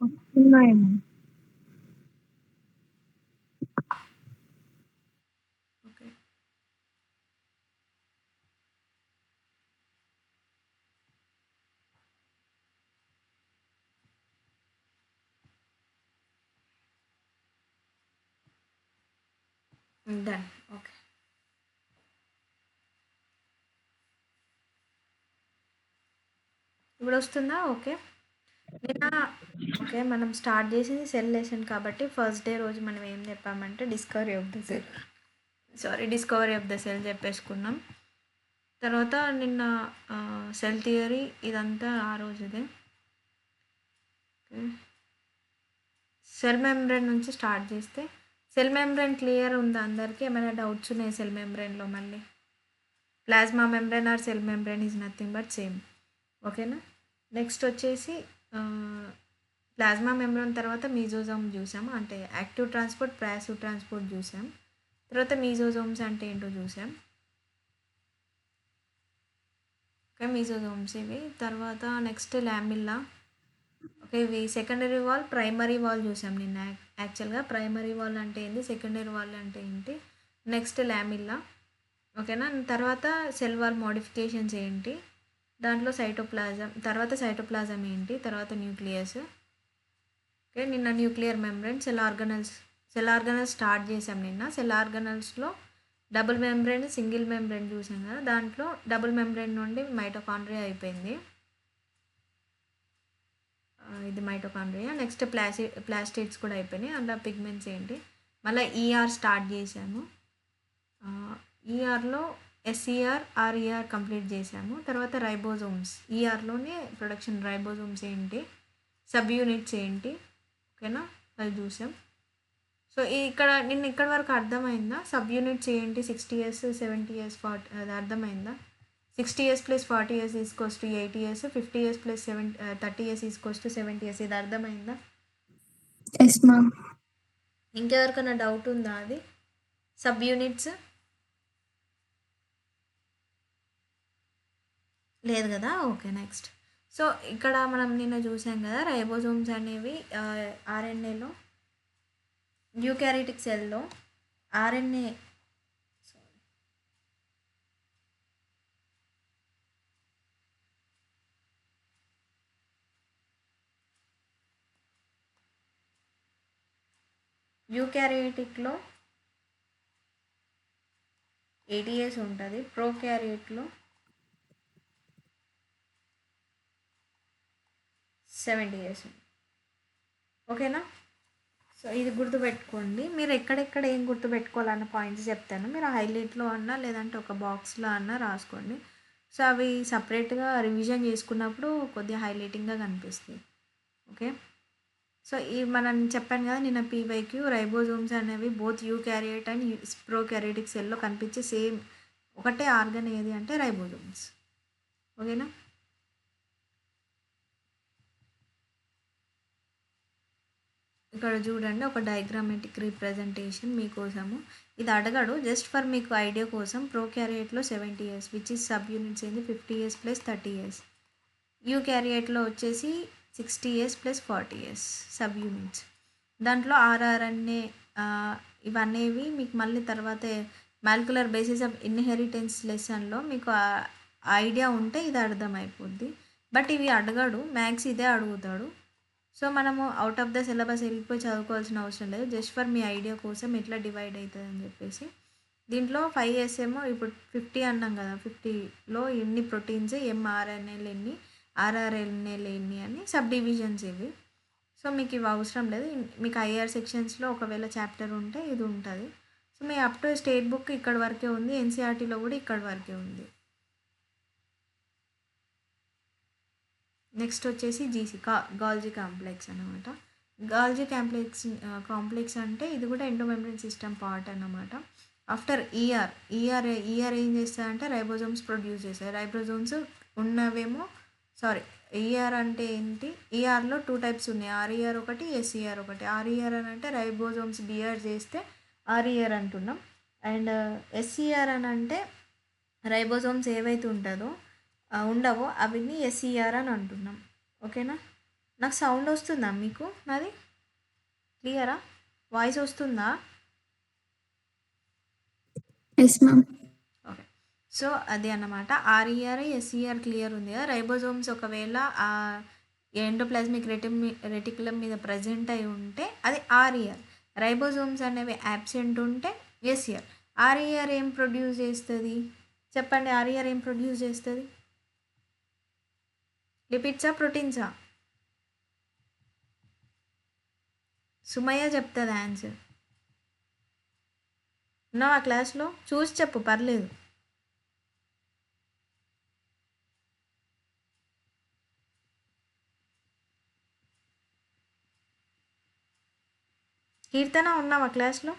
వస్తున్నాయేమో. Okay. Done. Okay. ఇప్పుడు వస్తుందా? Okay. నిన్న ఓకే. మనం స్టార్ట్ చేసింది సెల్ లెసన్ కాబట్టి ఫస్ట్ డే రోజు మనం ఏం చెప్పామంటే discovery of the cell, discovery of the cell చెప్పేసుకున్నాం. తర్వాత నిన్న సెల్ థియరీ ఇదంతా ఆ రోజుదే. సెల్ మెంబ్రేన్ నుంచి స్టార్ట్ చేస్తే సెల్ మెంబ్రేన్ క్లియర్ ఉందా అందరికీ? ఏమైనా డౌట్స్ ఉన్నాయి సెల్ మెంబ్రేన్లో? మళ్ళీ plasma membrane or cell membrane is nothing but same. ఓకేనా? నెక్స్ట్ వచ్చేసి ప్లాస్మా మెంబ్రేన్ తర్వాత మీజోజోమ్ చూసాం, అంటే యాక్టివ్ ట్రాన్స్పోర్ట్ ప్యాసివ్ ట్రాన్స్పోర్ట్ చూసాం. తర్వాత మీజోజోమ్స్ అంటే ఏంటో చూసాం. ఓకే, మీజోజోమ్స్ ఇవి. తర్వాత నెక్స్ట్ లామిల్లా. ఓకే, ఇవి సెకండరీ వాల్ ప్రైమరీ వాల్ చూసాం నిన్న. యాక్చువల్గా ప్రైమరీ వాల్ అంటే ఏంటి, సెకండరీ వాల్ అంటే ఏంటి, నెక్స్ట్ లామిల్లా. ఓకేనా? తర్వాత సెల్ వాల్ మోడిఫికేషన్స్ ఏంటి, దాంట్లో సైటోప్లాజం, తర్వాత సైటోప్లాజం ఏంటి, తర్వాత న్యూక్లియస్. ఓకే, నిన్న nuclear membrane, cell organelles start చేసాం నిన్న. సెల్ ఆర్గనల్స్లో డబుల్ మెంబ్రేన్ సింగిల్ మెంబ్రేన్ చూసాం కదా, దాంట్లో డబుల్ మెంబ్రేన్ నుండి మైటోకాండ్రియా అయిపోయింది. ఇది మైటోకాండ్రియా. నెక్స్ట్ ప్లాస్టిడ్స్ కూడా అయిపోయినాయి. అందులో పిగ్మెంట్స్ ఏంటి, మళ్ళీ ఈఆర్ స్టార్ట్ చేసాము. ఈఆర్లో ఎస్ఈఆర్ ఆర్ఈఆర్ కంప్లీట్ చేసాము. తర్వాత రైబోజోమ్స్, ఈఆర్లోనే ప్రొడక్షన్ రైబోజోమ్స్ ఏంటి, సబ్ యూనిట్స్ ఏంటి, ఓకేనా, అది చూసాం. సో ఇక్కడ ఇక్కడ వరకు అర్థమైందా? సబ్ యూనిట్స్ ఏంటి, 60 ఇయర్స్ 70 ఇయర్స్ 40, అది అర్థమైందా? 60 years plus 40 years equals to 80 years, 50 years plus 30 years equals to 70 years. ఇది అర్థమైందా? Yes ma'am. ఇంకెవరికైనా డౌట్ ఉందా? అది సబ్ యూనిట్స్ లేదు కదా? Okay, next. సో ఇక్కడ మనం నిన్న చూసాం కదా, రైబోజోమ్స్ అనేవి ఆర్ఎన్ఏలో యూకారియోటిక్ సెల్లో ఆర్ఎన్ఏ యూకారియోటిక్లో ఏటీఎస్ ఉంటుంది, ప్రోకారియోట్లో 70 ఇయర్స్. ఓకేనా? సో ఇది గుర్తుపెట్టుకోండి. మీరు ఎక్కడెక్కడ ఏం గుర్తుపెట్టుకోవాలన్న పాయింట్స్ చెప్తాను, మీరు హైలైట్లో అన్నా లేదంటే ఒక బాక్స్లో అన్నా రాసుకోండి. సో అవి సపరేట్గా రివిజన్ చేసుకున్నప్పుడు కొద్దిగా హైలైటింగ్గా కనిపిస్తాయి. ఓకే. సో ఈ మనం చెప్పాను కదా నిన్న పీవైక్యూ, రైబోజోమ్స్ అనేవి బోత్ యూకారియోట్ అండ్ ప్రోకారియోటిక్ సెల్లో కనిపించే సేమ్ ఒకటే ఆర్గన్ ఏది అంటే రైబోజోమ్స్. ఓకేనా? ఇక్కడ చూడండి ఒక డయాగ్రామెటిక్ రిప్రజెంటేషన్ మీకోసము. ఇది అడగడు, జస్ట్ ఫర్ మీకు ఐడియా కోసం. ప్రోకారియోట్లో 70 years which is sub units ఏంది 50 ఇయర్స్ ప్లస్ 30 ఇయర్స్. యూకారియోట్లో వచ్చేసి 60 years plus 40 years sub units. దాంట్లో ఆర్ఆర్ఎన్ఏ ఇవనేవి మీకు మళ్ళీ తర్వాత మాలిక్యులర్ బేసిస్ ఆఫ్ ఇన్హెరిటెన్స్ లెసన్లో మీకు ఐడియా ఉంటే ఇది అర్థమైపోద్ది. బట్ ఇవి అడగడు, మ్యాథ్స్ ఇదే అడుగుతాడు. సో మనము అవుట్ ఆఫ్ ద సిలబస్ వెళ్ళిపోయి చదువుకోవాల్సిన అవసరం లేదు, జస్ట్ ఫర్ మీ ఐడియా కోసం ఎట్లా డివైడ్ అవుతుంది అని చెప్పేసి. దీంట్లో 5 ఇయర్స్ ఏమో ఇప్పుడు 50 అన్నాం కదా, 50లో ఎన్ని ప్రోటీన్స్, ఎంఆర్ఎన్ఏలు ఎన్ని, ఆర్ఆర్ఎన్ఏలు ఎన్ని అని సబ్ డివిజన్స్ ఇవి. సో మీకు ఇవి అవసరం లేదు. మీకు ఐఆర్ సెక్షన్స్లో ఒకవేళ చాప్టర్ ఉంటే ఇది ఉంటుంది. So me up to state book ఇక్కడ వరకే ఉంది, ఎన్సీఆర్టీలో కూడా ఇక్కడ వరకే ఉంది. నెక్స్ట్ వచ్చేసి గాల్జీ కాంప్లెక్స్ అనమాట. గాల్జీ కాంప్లెక్స్ అంటే ఇది కూడా ఎండోమెమ్బ్రేన్ సిస్టమ్ పార్ట్ అన్నమాట. ఆఫ్టర్ ఈఆర్ ఏం చేస్తారంటే రైబోజోమ్స్ ప్రొడ్యూస్ చేస్తాయి. రైబోజోమ్స్ ఉన్నవేమో ఈఆర్ అంటే ఏంటి, ఈఆర్లో 2 టైప్స్ ఉన్నాయి, ఆర్ఈఆర్ ఒకటి, ఎస్ఈఆర్ ఒకటి. ఆర్ఈఆర్ అని అంటే రైబోజోమ్స్ డిఆర్ చేస్తే ఆర్ఈఆర్ అంటున్నాం. అండ్ ఎస్ఈఆర్ అని అంటే రైబోజోమ్స్ ఏవైతే ఉండవో అవిని ఎస్ఈఆర్ అని అంటున్నాం. ఓకేనా? నాకు సౌండ్ వస్తుందా మీకు? నాది క్లియరా? వాయిస్ వస్తుందా? Yes ma'am. ఓకే. సో, అది అన్నమాట. ఆర్ఈఆర్, ఎస్ఈఆర్ క్లియర్ ఉంది కదా! రైబోజోమ్స్ ఒకవేళ ఎండోప్లాస్మిక్ రెటిక్యులమ్ మీద ప్రెజెంట్ అయి ఉంటే అది ఆర్ఈఆర్. రైబోజోమ్స్ అనేవి యాబ్సెంట్ ఉంటే ఎస్ఈఆర్. ఆర్ఈఆర్ ఏం ప్రొడ్యూస్ చేస్తది? చెప్పండి, ఆర్ఈఆర్ ఏం ప్రొడ్యూస్ చేస్తది? లిపిడ్సా? ప్రోటీన్సా? సుమయ్య చెప్తది ఆన్సర్. ఉన్నావా క్లాస్‌లో? చూసి చెప్పు పర్లేదు. కీర్తన ఉన్నావా క్లాస్‌లో?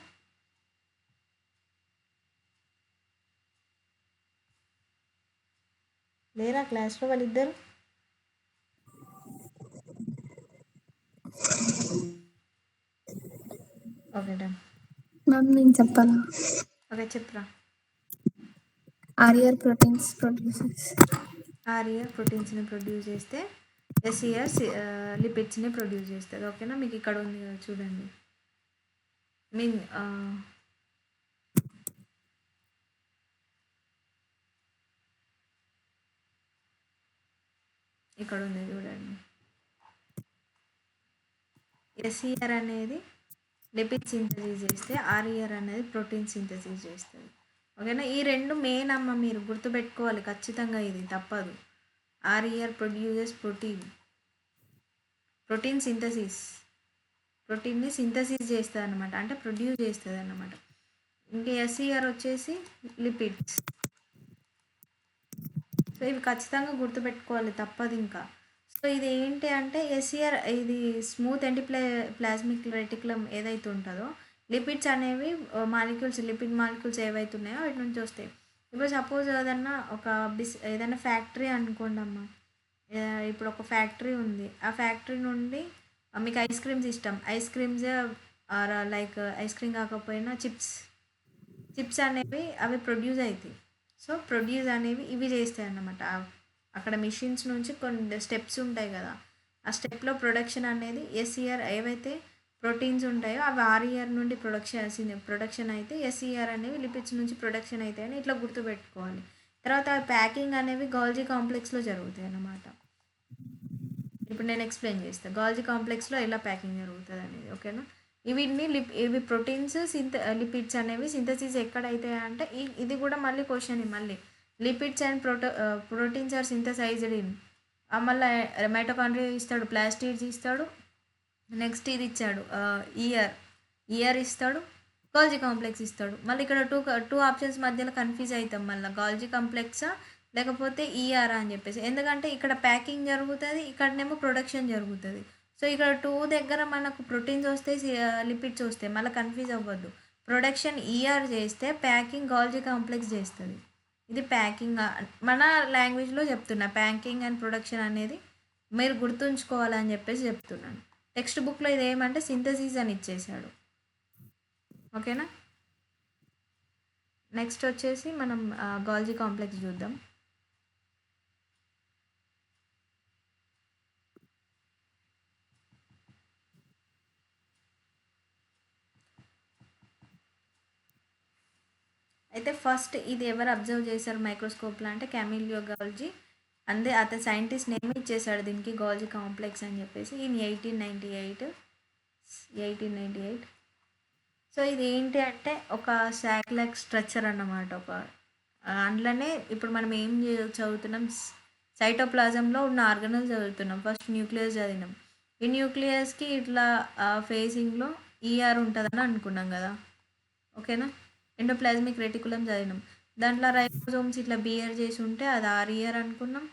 లేరా క్లాస్‌లో వాళ్ళిద్దరు? Okay done. మ్యామ్ నేను చెప్పాలా? ఓకే చెప్పురా. RER proteins produces. RER ప్రోటీన్స్ని produce చేస్తే ఎస్ఈఆర్ లిపిడ్స్ని ప్రొడ్యూస్ చేస్తుంది. ఓకేనా? మీకు ఇక్కడ ఉంది కదా చూడండి. మీన్ ఇక్కడ ఉంది చూడండి. ఎస్ఈఆర్ అనేది లిపిడ్ సింథసిస్ చేస్తే ఆర్ఈఆర్ అనేది ప్రోటీన్ సింథసిస్ చేస్తుంది. ఓకేనా? ఈ రెండు మెయిన్ అమ్మ, మీరు గుర్తుపెట్టుకోవాలి ఖచ్చితంగా, ఇది తప్పదు. RER produces protein synthesis, ప్రోటీన్ని synthesis చేస్తుంది అనమాట, అంటే ప్రొడ్యూస్ చేస్తుంది అన్నమాట. ఇంకా ఎస్ఈఆర్ వచ్చేసి లిపిడ్స్. సో ఇవి ఖచ్చితంగా గుర్తుపెట్టుకోవాలి, తప్పదు ఇంకా. సో ఇది ఏంటి అంటే ఎస్ఈఆర్, ఇది స్మూత్ ప్లాస్మిక్ రెటిక్యులమ్ ఏదైతే ఉంటుందో, లిపిడ్స్ అనేవి మాలిక్యూల్స్, లిపిడ్ మాలిక్యూల్స్ ఏవైతే ఉన్నాయో వాటి నుంచి వస్తాయి. ఇప్పుడు సపోజ్ ఏదన్నా ఏదైనా ఫ్యాక్టరీ అనుకోండి అమ్మ. ఇప్పుడు ఒక ఫ్యాక్టరీ ఉంది, ఆ ఫ్యాక్టరీ నుండి మీకు ఐస్ క్రీమ్స్ ఇష్టం, ice creams like ice cream కాకపోయినా చిప్స్ అనేవి అవి ప్రొడ్యూస్ అవుతాయి. సో ప్రొడ్యూస్ అనేవి ఇవి చేస్తాయి అన్నమాట. అక్కడ మిషన్స్ నుంచి కొన్ని స్టెప్స్ ఉంటాయి కదా, ఆ స్టెప్లో ప్రొడక్షన్ అనేది ఎస్ఈఆర్ ఏవైతే ప్రోటీన్స్ ఉంటాయో అవి ఆర్ఈఆర్ నుండి ప్రొడక్షన్ అయితే ఎస్ఈఆర్ అనేవి లిపిడ్స్ నుంచి ప్రొడక్షన్ అవుతాయని ఇట్లా గుర్తుపెట్టుకోవాలి. తర్వాత ప్యాకింగ్ అనేవి గాల్జీ కాంప్లెక్స్లో జరుగుతాయి అన్నమాట. ఇప్పుడు నేను ఎక్స్ప్లెయిన్ చేస్తాను గాల్జీ కాంప్లెక్స్లో ఎలా ప్యాకింగ్ జరుగుతుంది అనేది. ఓకేనా? ఇవి ప్రోటీన్స్ లిపిడ్స్ అనేవి సింథసిస్ ఎక్కడైతే అంటే ఇది కూడా మళ్ళీ క్వశ్చన్, మళ్ళీ lipids and proteins are synthesised in, మళ్ళీ మైటోకాండ్రియా ఇస్తాడు, ప్లాస్టిడ్స్ ఇస్తాడు, నెక్స్ట్ ఇది ఇచ్చాడు ఇయర్ ఇస్తాడు, గాల్జీ కాంప్లెక్స్ ఇస్తాడు. మళ్ళీ ఇక్కడ టూ ఆప్షన్స్ మధ్యలో కన్ఫ్యూజ్ అవుతాం మళ్ళీ, గాల్జీ కాంప్లెక్సా లేకపోతే ఈఆర్ అని చెప్పేసి. ఎందుకంటే ఇక్కడ ప్యాకింగ్ జరుగుతుంది, ఇక్కడనేమో ప్రొడక్షన్ జరుగుతుంది. సో ఇక్కడ టూ దగ్గర మనకు ప్రోటీన్స్ వస్తాయి, లిపిడ్స్ వస్తాయి, మళ్ళీ కన్ఫ్యూజ్ అవ్వద్దు. ప్రొడక్షన్ ఈఆర్ చేస్తే ప్యాకింగ్ గాల్జీ కాంప్లెక్స్ చేస్తుంది. ఇది ప్యాకింగ్ మన లాంగ్వేజ్లో చెప్తున్నా, ప్యాకింగ్ అండ్ ప్రొడక్షన్ అనేది మీరు గుర్తుంచుకోవాలని చెప్పేసి చెప్తున్నాను. టెక్స్ట్ బుక్లో ఇది ఏమంటే సింథసిస్ అని ఇచ్చేసాడు. ఓకేనా? నెక్స్ట్ వచ్చేసి మనం గాల్జీ కాంప్లెక్స్ చూద్దాం. అయితే ఫస్ట్ ఇది ఎవరు అబ్జర్వ్ చేశారు మైక్రోస్కోప్లో అంటే కెమిలియో గాల్జీ. అతని సైంటిస్ట్ నేమ్ ఇచ్చేసాడు దీనికి గాల్జీ కాంప్లెక్స్ అని చెప్పేసి ఇన్ 1898. సో ఇది ఏంటి అంటే ఒక సాక్లెక్ స్ట్రక్చర్ అన్నమాట. అందులోనే ఇప్పుడు మనం ఏం చదువుతున్నాం, సైటోప్లాజంలో ఉన్న ఆర్గనల్ చదువుతున్నాం. ఫస్ట్ న్యూక్లియస్ చదివినాం. ఈ న్యూక్లియస్కి ఇట్లా ఫేసింగ్లో ఈఆర్ ఉంటుందని అనుకున్నాం కదా. ఓకేనా? ఎండోప్లాస్మిక్ రెటికులం చదివినాం. దాంట్లో రైబోజోమ్స్ ఇట్లా బియర్ చేసి ఉంటే అది ఆర్ఈఆర్ అనుకున్నాం,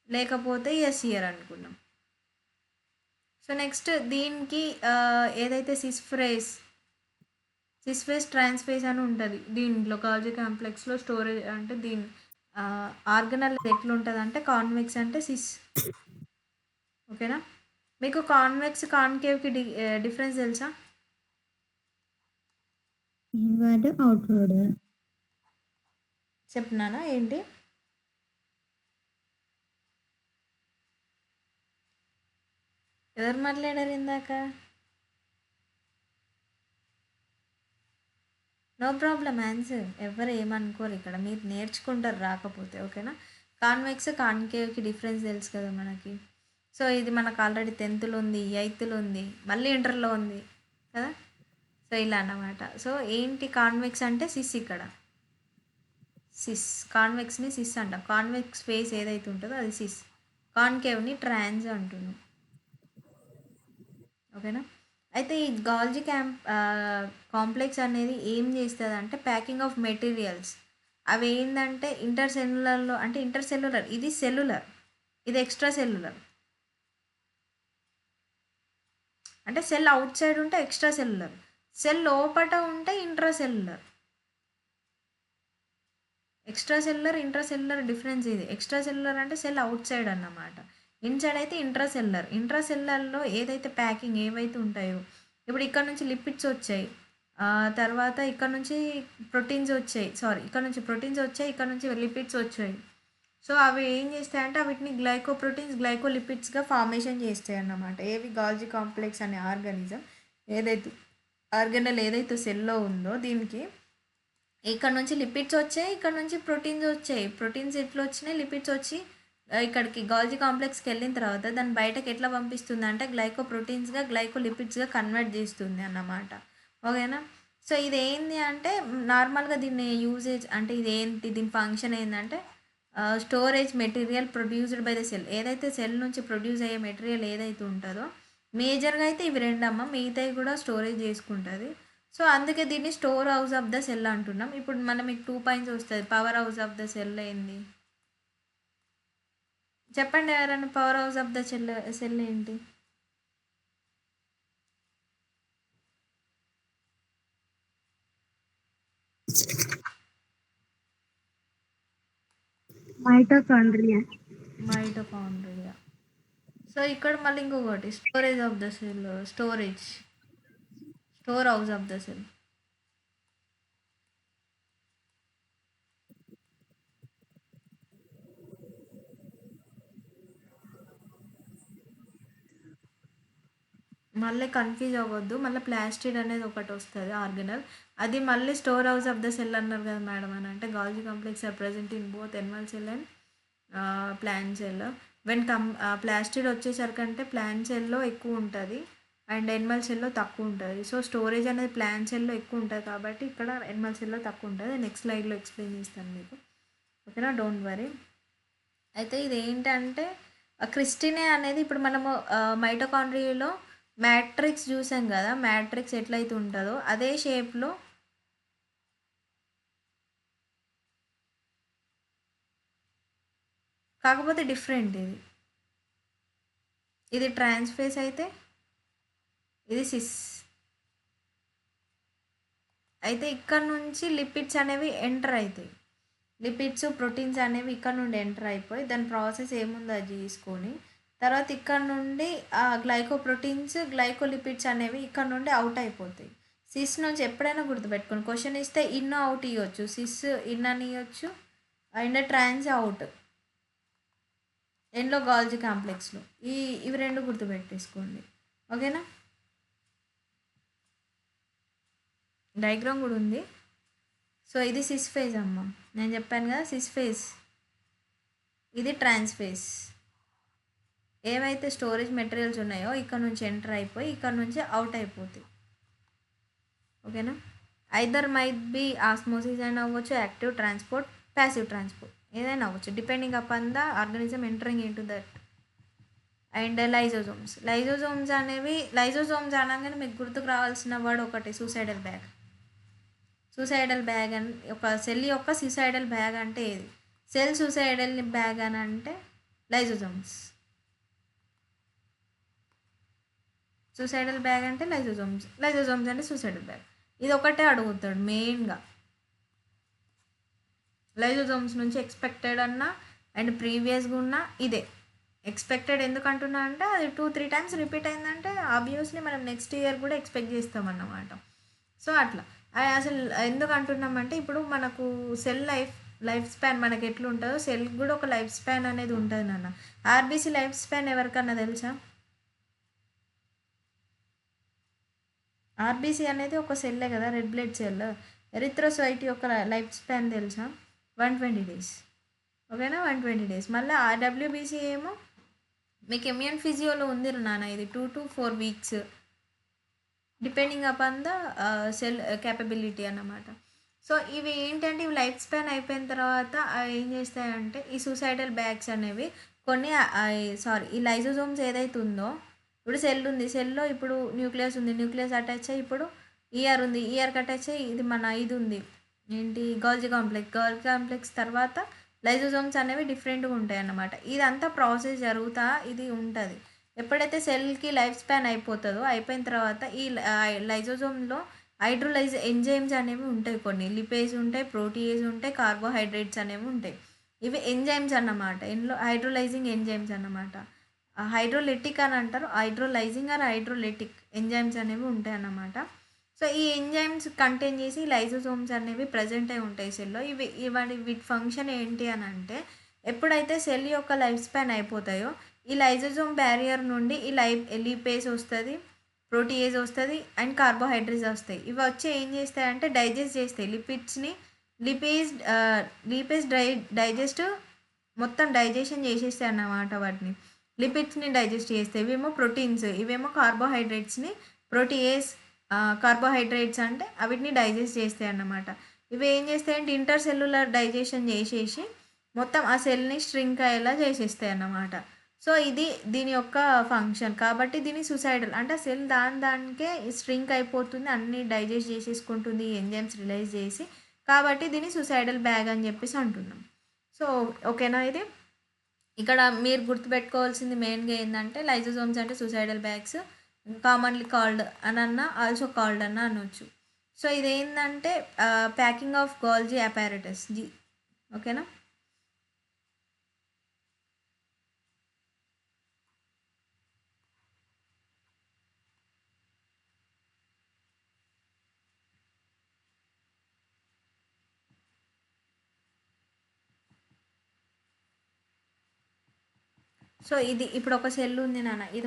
లేకపోతే ఎస్ఈఆర్ అనుకున్నాం. సో నెక్స్ట్ దీనికి ఏదైతే సిస్ఫేస్ ట్రాన్స్ఫేస్ అని ఉంటుంది దీంట్లో గాల్జీ కాంప్లెక్స్లో స్టోరేజ్, అంటే దీని ఆర్గనల్ ఎట్లుంటుంది అంటే కాన్వెక్స్ అంటే సిస్. ఓకేనా? మీకు కాన్వెక్స్ కాన్కేవ్కి డిఫరెన్స్ తెలుసా? Inward outward. చెప్తున్నానా ఏంటి? ఎవరు మాట్లాడారు ఇందాక? No problem answer. ఎవరు ఏమనుకోరు ఇక్కడ. మీరు నేర్చుకుంటారు రాకపోతే. ఓకేనా? కాన్వెక్స్ కాన్కేవ్కి డిఫరెన్స్ తెలుసు కదా మనకి. సో ఇది మనకు ఆల్రెడీ 10th ఉంది, 8th ఉంది, మళ్ళీ ఇంటర్లో ఉంది కదా. సో ఇలా అన్నమాట. సో ఏంటి కాన్వెక్స్ అంటే సిస్ ఇక్కడ. సిస్ కాన్వెక్స్ని సిస్ అంటాం. కాన్వెక్స్ ఫేస్ ఏదైతే ఉంటుందో అది సిస్. కాన్కేవ్ని ట్రాన్స్ అంటున్నాం. ఓకేనా? అయితే ఈ గాల్జీ కాంప్లెక్స్ అనేది ఏం చేస్తుంది అంటే ప్యాకింగ్ ఆఫ్ మెటీరియల్స్. అవి ఏంటంటే ఇంటర్సెల్యులర్లో, అంటే ఇంటర్సెల్యులర్ ఇది సెల్యులర్, ఇది ఎక్స్ట్రా సెల్యులర్. అంటే సెల్ అవుట్ సైడ్ ఉంటే ఎక్స్ట్రా సెల్యులర్, సెల్ లోపట ఉంటే intra cellular. Extra cellular intra cellular difference ఇది. ఎక్స్ట్రా సెల్యులర్ అంటే సెల్ అవుట్ సైడ్ అన్నమాట, ఇన్సైడ్ అయితే ఇంట్రా సెల్యులర్. ఇంట్రా సెల్యులర్లో ఏదైతే ప్యాకింగ్ ఏవైతే ఉంటాయో, ఇప్పుడు ఇక్కడ నుంచి లిపిడ్స్ వచ్చాయి, తర్వాత ఇక్కడ నుంచి ప్రోటీన్స్ వచ్చాయి, ఇక్కడ నుంచి ప్రోటీన్స్ వచ్చాయి, ఇక్కడ నుంచి లిపిడ్స్ వచ్చాయి. సో అవి ఏం చేస్తాయంటే వీటిని గ్లైకోప్రోటీన్స్ గ్లైకోలిపిడ్స్గా ఫార్మేషన్ చేస్తాయి అన్నమాట. ఏవి గాల్జీ కాంప్లెక్స్ అనే ఆర్గానిజం ఏదైతే ఆర్గనల్ ఏదైతే సెల్లో ఉందో దీనికి ఇక్కడ నుంచి లిపిడ్స్ వచ్చాయి, ఇక్కడ నుంచి ప్రోటీన్స్ వచ్చాయి. ప్రోటీన్స్ ఎట్లా వచ్చినాయి, లిపిడ్స్ వచ్చి ఇక్కడికి గాల్జీ కాంప్లెక్స్కి వెళ్ళిన తర్వాత దాన్ని బయటకు ఎట్లా పంపిస్తుంది అంటే గ్లైకోప్రోటీన్స్గా గ్లైకోలిపిడ్స్గా కన్వర్ట్ చేస్తుంది అన్నమాట. ఓకేనా? సో ఇది ఏంది అంటే నార్మల్గా దీన్ని యూజేజ్ అంటే ఇది ఏంటి, దీని ఫంక్షన్ ఏంటంటే storage material produced by the cell. ఏదైతే సెల్ నుంచి ప్రొడ్యూస్ అయ్యే మెటీరియల్ ఏదైతే ఉంటుందో మేజర్గా అయితే ఇవి రెండమ్మ, మిగతాయి కూడా స్టోరేజ్ చేసుకుంటుంది. సో అందుకే దీన్ని store house of the cell అంటున్నాం. ఇప్పుడు మనం మీకు 2 పాయింట్స్ వస్తుంది. Power house of the cell ఏంది చెప్పండి ఎవరైనా. Power house of the cell ఏంటి? మైటోకాండ్రియా. మైటోకాండ్రియా. సో ఇక్కడ మళ్ళీ ఇంకొకటి storage of the cell, store house of the cell. మళ్ళీ కన్ఫ్యూజ్ అవ్వద్దు. మళ్ళీ ప్లాస్టిడ్ అనేది ఒకటి వస్తుంది ఆర్గనల్, అది మళ్ళీ store house of the cell అన్నారు కదా మేడం. అని అంటే గాల్జీ complex are present in both Animal cell and plant cell. When plastid వచ్చేసరికి అంటే ప్లాంట్ సెల్లో ఎక్కువ ఉంటుంది అండ్ ఎనిమల్ సెల్లో తక్కువ ఉంటుంది. సో స్టోరేజ్ అనేది ప్లాంట్ సెల్లో ఎక్కువ ఉంటుంది కాబట్టి ఇక్కడ ఎనిమల్ సెల్లో తక్కువ ఉంటుంది. నెక్స్ట్ స్లైడ్లో ఎక్స్ప్లెయిన్ చేస్తాను మీకు. ఓకేనా? Don't worry. అయితే ఇది ఏంటంటే క్రిస్టినే అనేది ఇప్పుడు మనము మైటోకాండ్రియాలో మ్యాట్రిక్స్ చూసాం కదా, మ్యాట్రిక్స్ ఎట్లయితే ఉంటుందో అదే షేప్లో కాకపోతే డిఫరెంట్. ఇది ట్రాన్స్ఫేస్ అయితే ఇది సిస్. అయితే ఇక్కడ నుంచి లిపిడ్స్ అనేవి ఎంటర్ అవుతాయి. లిపిడ్స్ ప్రోటీన్స్ అనేవి ఇక్కడ నుండి ఎంటర్ అయిపోయి దాని ప్రాసెస్ ఏముందో అది తీసుకొని తర్వాత ఇక్కడ నుండి గ్లైకోప్రోటీన్స్ గ్లైకోలిపిడ్స్ అనేవి ఇక్కడ నుండి అవుట్ అయిపోతాయి. సిస్ నుంచి ఎప్పుడైనా గుర్తుపెట్టుకోండి, క్వశ్చన్ ఇస్తే ఇన్ అవుట్ ఇవ్వచ్చు, సిస్ ఇన్ అని ఇవ్వచ్చు అండ్ ట్రాన్స్ అవుట్ ఎండ్లో గాల్జీ కాంప్లెక్స్లో. ఇవి రెండు గుర్తుపెట్టేసుకోండి. ఓకేనా? డయాగ్రామ్ కూడా ఉంది. సో ఇది సిస్ ఫేజ్ అమ్మ, నేను చెప్పాను కదా సిస్ ఫేజ్. ఇది ట్రాన్స్ ఫేజ్. ఏవైతే స్టోరేజ్ మెటీరియల్స్ ఉన్నాయో ఇక్కడ నుంచి ఎంటర్ అయిపోయి ఇక్కడ నుంచి అవుట్ అయిపోతాయి. ఓకేనా? ఐదర్ మైట్ బి ఆస్మోసిస్ అయినా అవ్వచ్చు, యాక్టివ్ ట్రాన్స్పోర్ట్, ప్యాసివ్ ట్రాన్స్పోర్ట్, ఏదైనా అవ్వచ్చు depending upon the organism entering in to that. And lysosomes అనేవి, లైజోజోమ్స్ అనగానే మీకు గుర్తుకు రావాల్సిన వర్డ్ ఒకటి సూసైడల్ బ్యాగ్. సూసైడల్ బ్యాగ్ అని ఒక సెల్ యొక్క సూసైడల్ బ్యాగ్ అంటే ఏది? సెల్ సూసైడల్ బ్యాగ్ అని అంటే లైజోజోమ్స్. సూసైడల్ బ్యాగ్ అంటే లైజోజోమ్స్ అంటే సూసైడల్ బ్యాగ్. ఇది ఒకటే అడుగుతాడు మెయిన్గా. లైజోజోమ్స్ నుంచి ఎక్స్పెక్టెడ్ అన్నా అండ్ ప్రీవియస్గా ఉన్న ఇదే ఎక్స్పెక్టెడ్. ఎందుకు అంటున్నా అంటే అది 2-3 టైమ్స్ రిపీట్ అయిందంటే ఆబ్వియస్లీ మనం నెక్స్ట్ ఇయర్ కూడా ఎక్స్పెక్ట్ చేస్తామన్నమాట. సో అట్లా అసలు ఎందుకు అంటున్నామంటే ఇప్పుడు మనకు సెల్ లైఫ్ స్పాన్ మనకి ఎట్లా ఉంటుందో సెల్ కూడా ఒక లైఫ్ స్పాన్ అనేది ఉంటుంది నాన్న. ఆర్బీసీ లైఫ్ స్పాన్ ఎవరికన్నా తెలుసా? ఆర్బీసీ అనేది ఒక సెల్లే కదా, రెడ్ బ్లడ్ సెల్. ఎరిథ్రోసైట్ యొక్క లైఫ్ స్పాన్ తెలుసా? 120 డేస్. ఓకేనా, 120 డేస్. మళ్ళీ ఆర్డబ్ల్యూబీసీ ఏమో మీకు ఇమ్యూన్ ఫిజియోలో ఉంది నాన్న, ఇది 2 to 4 weeks depending upon the cell capability అన్నమాట. సో ఇవి ఏంటంటే ఇవి లైఫ్ స్పాన్ అయిపోయిన తర్వాత ఏం చేస్తాయంటే ఈ సూసైడల్ బ్యాగ్స్ అనేవి కొన్ని ఈ లైజోజోమ్స్ ఏదైతే ఉందో, ఇప్పుడు సెల్ ఉంది, సెల్లో ఇప్పుడు న్యూక్లియస్ ఉంది, న్యూక్లియస్ అటాచ్ అయ్యి ఇప్పుడు ఈఆర్ ఉంది, ఈఆర్కి అటాచ్ అయ్యి ఇది మన ఇది ఉంది ఏంటి గోల్జీ కాంప్లెక్స్, గోల్జీ కాంప్లెక్స్ తర్వాత లైజోజోమ్స్ అనేవి డిఫరెంట్గా ఉంటాయి అన్నమాట. ఇదంతా ప్రాసెస్ జరుగుతా ఇది ఉంటుంది. ఎప్పుడైతే సెల్కి లైఫ్ స్పాన్ అయిపోతుందో అయిపోయిన తర్వాత ఈ లైజోజోమ్లో హైడ్రోలైజ్ ఎంజైమ్స్ అనేవి ఉంటాయి, కొన్ని లిపేజ్ ఉంటాయి, ప్రోటీయేజ్ ఉంటాయి, కార్బోహైడ్రేట్స్ అనేవి ఉంటాయి. ఇవి ఎంజైమ్స్ అన్నమాట, ఇందులో హైడ్రోలైజింగ్ ఎంజైమ్స్ అన్నమాట. హైడ్రోలెటిక్ అని అంటారు, హైడ్రోలైజింగ్ ఆర్ హైడ్రోలెటిక్ ఎంజైమ్స్ అనేవి ఉంటాయి అన్నమాట. సో ఈ ఎంజైమ్స్ కంటైన్ చేసి లైజోజోమ్స్ అనేవి ప్రజెంట్ అయి ఉంటాయి సెల్లో. వీటి ఫంక్షన్ ఏంటి అని అంటే ఎప్పుడైతే సెల్ యొక్క లైఫ్ స్పాన్ అయిపోతాయో ఈ లైజోజోమ్ బ్యారియర్ నుండి ఈ లిపేజ్ వస్తుంది, ప్రోటీయేజ్ వస్తుంది అండ్ కార్బోహైడ్రేట్స్ వస్తాయి. ఇవి వచ్చి ఏం చేస్తాయంటే డైజెస్ట్ చేస్తాయి లిపిడ్స్ని. లిపేజ్ డైజెస్ట్ మొత్తం డైజెషన్ చేసేస్తాయి అన్నమాట. వాటిని లిపిడ్స్ని డైజెస్ట్ చేస్తాయి. ఇవేమో ప్రోటీన్స్, ఇవేమో కార్బోహైడ్రేట్స్ని. ప్రోటీయేజ్ కార్బోహైడ్రేట్స్ అంటే వీటిని డైజెస్ట్ చేస్తాయి అన్నమాట. ఇవి ఏం చేస్తాయంటే ఇంటర్ సెల్యులర్ డైజెషన్ చేసేసి మొత్తం ఆ సెల్ని స్ట్రింక్ అయ్యేలా చేసేస్తాయి అన్నమాట. సో ఇది దీని యొక్క ఫంక్షన్. కాబట్టి దీన్ని సూసైడల్ అంటే సెల్ దానికే స్ట్రింక్ అయిపోతుంది, అన్నీ డైజెస్ట్ చేసేసుకుంటుంది ఎంజైమ్స్ రిలైజ్ చేసి. కాబట్టి దీన్ని సూసైడల్ బ్యాగ్ అని చెప్పేసి అంటున్నాం. సో ఓకేనా, ఇది ఇక్కడ మీరు గుర్తుపెట్టుకోవాల్సింది మెయిన్గా ఏంటంటే లైజోజోమ్స్ అంటే సూసైడల్ బ్యాగ్స్, కామన్లీ కాల్డ్ అని అన్న ఆల్సో కాల్డ్ అన్న అనొచ్చు. సో ఇదేంటంటే ప్యాకింగ్ ఆఫ్ గోల్జీ అపారటస్ ఓకేనా. సో ఇది ఇప్పుడు ఒక సెల్ ఉంది నాన్న, ఇది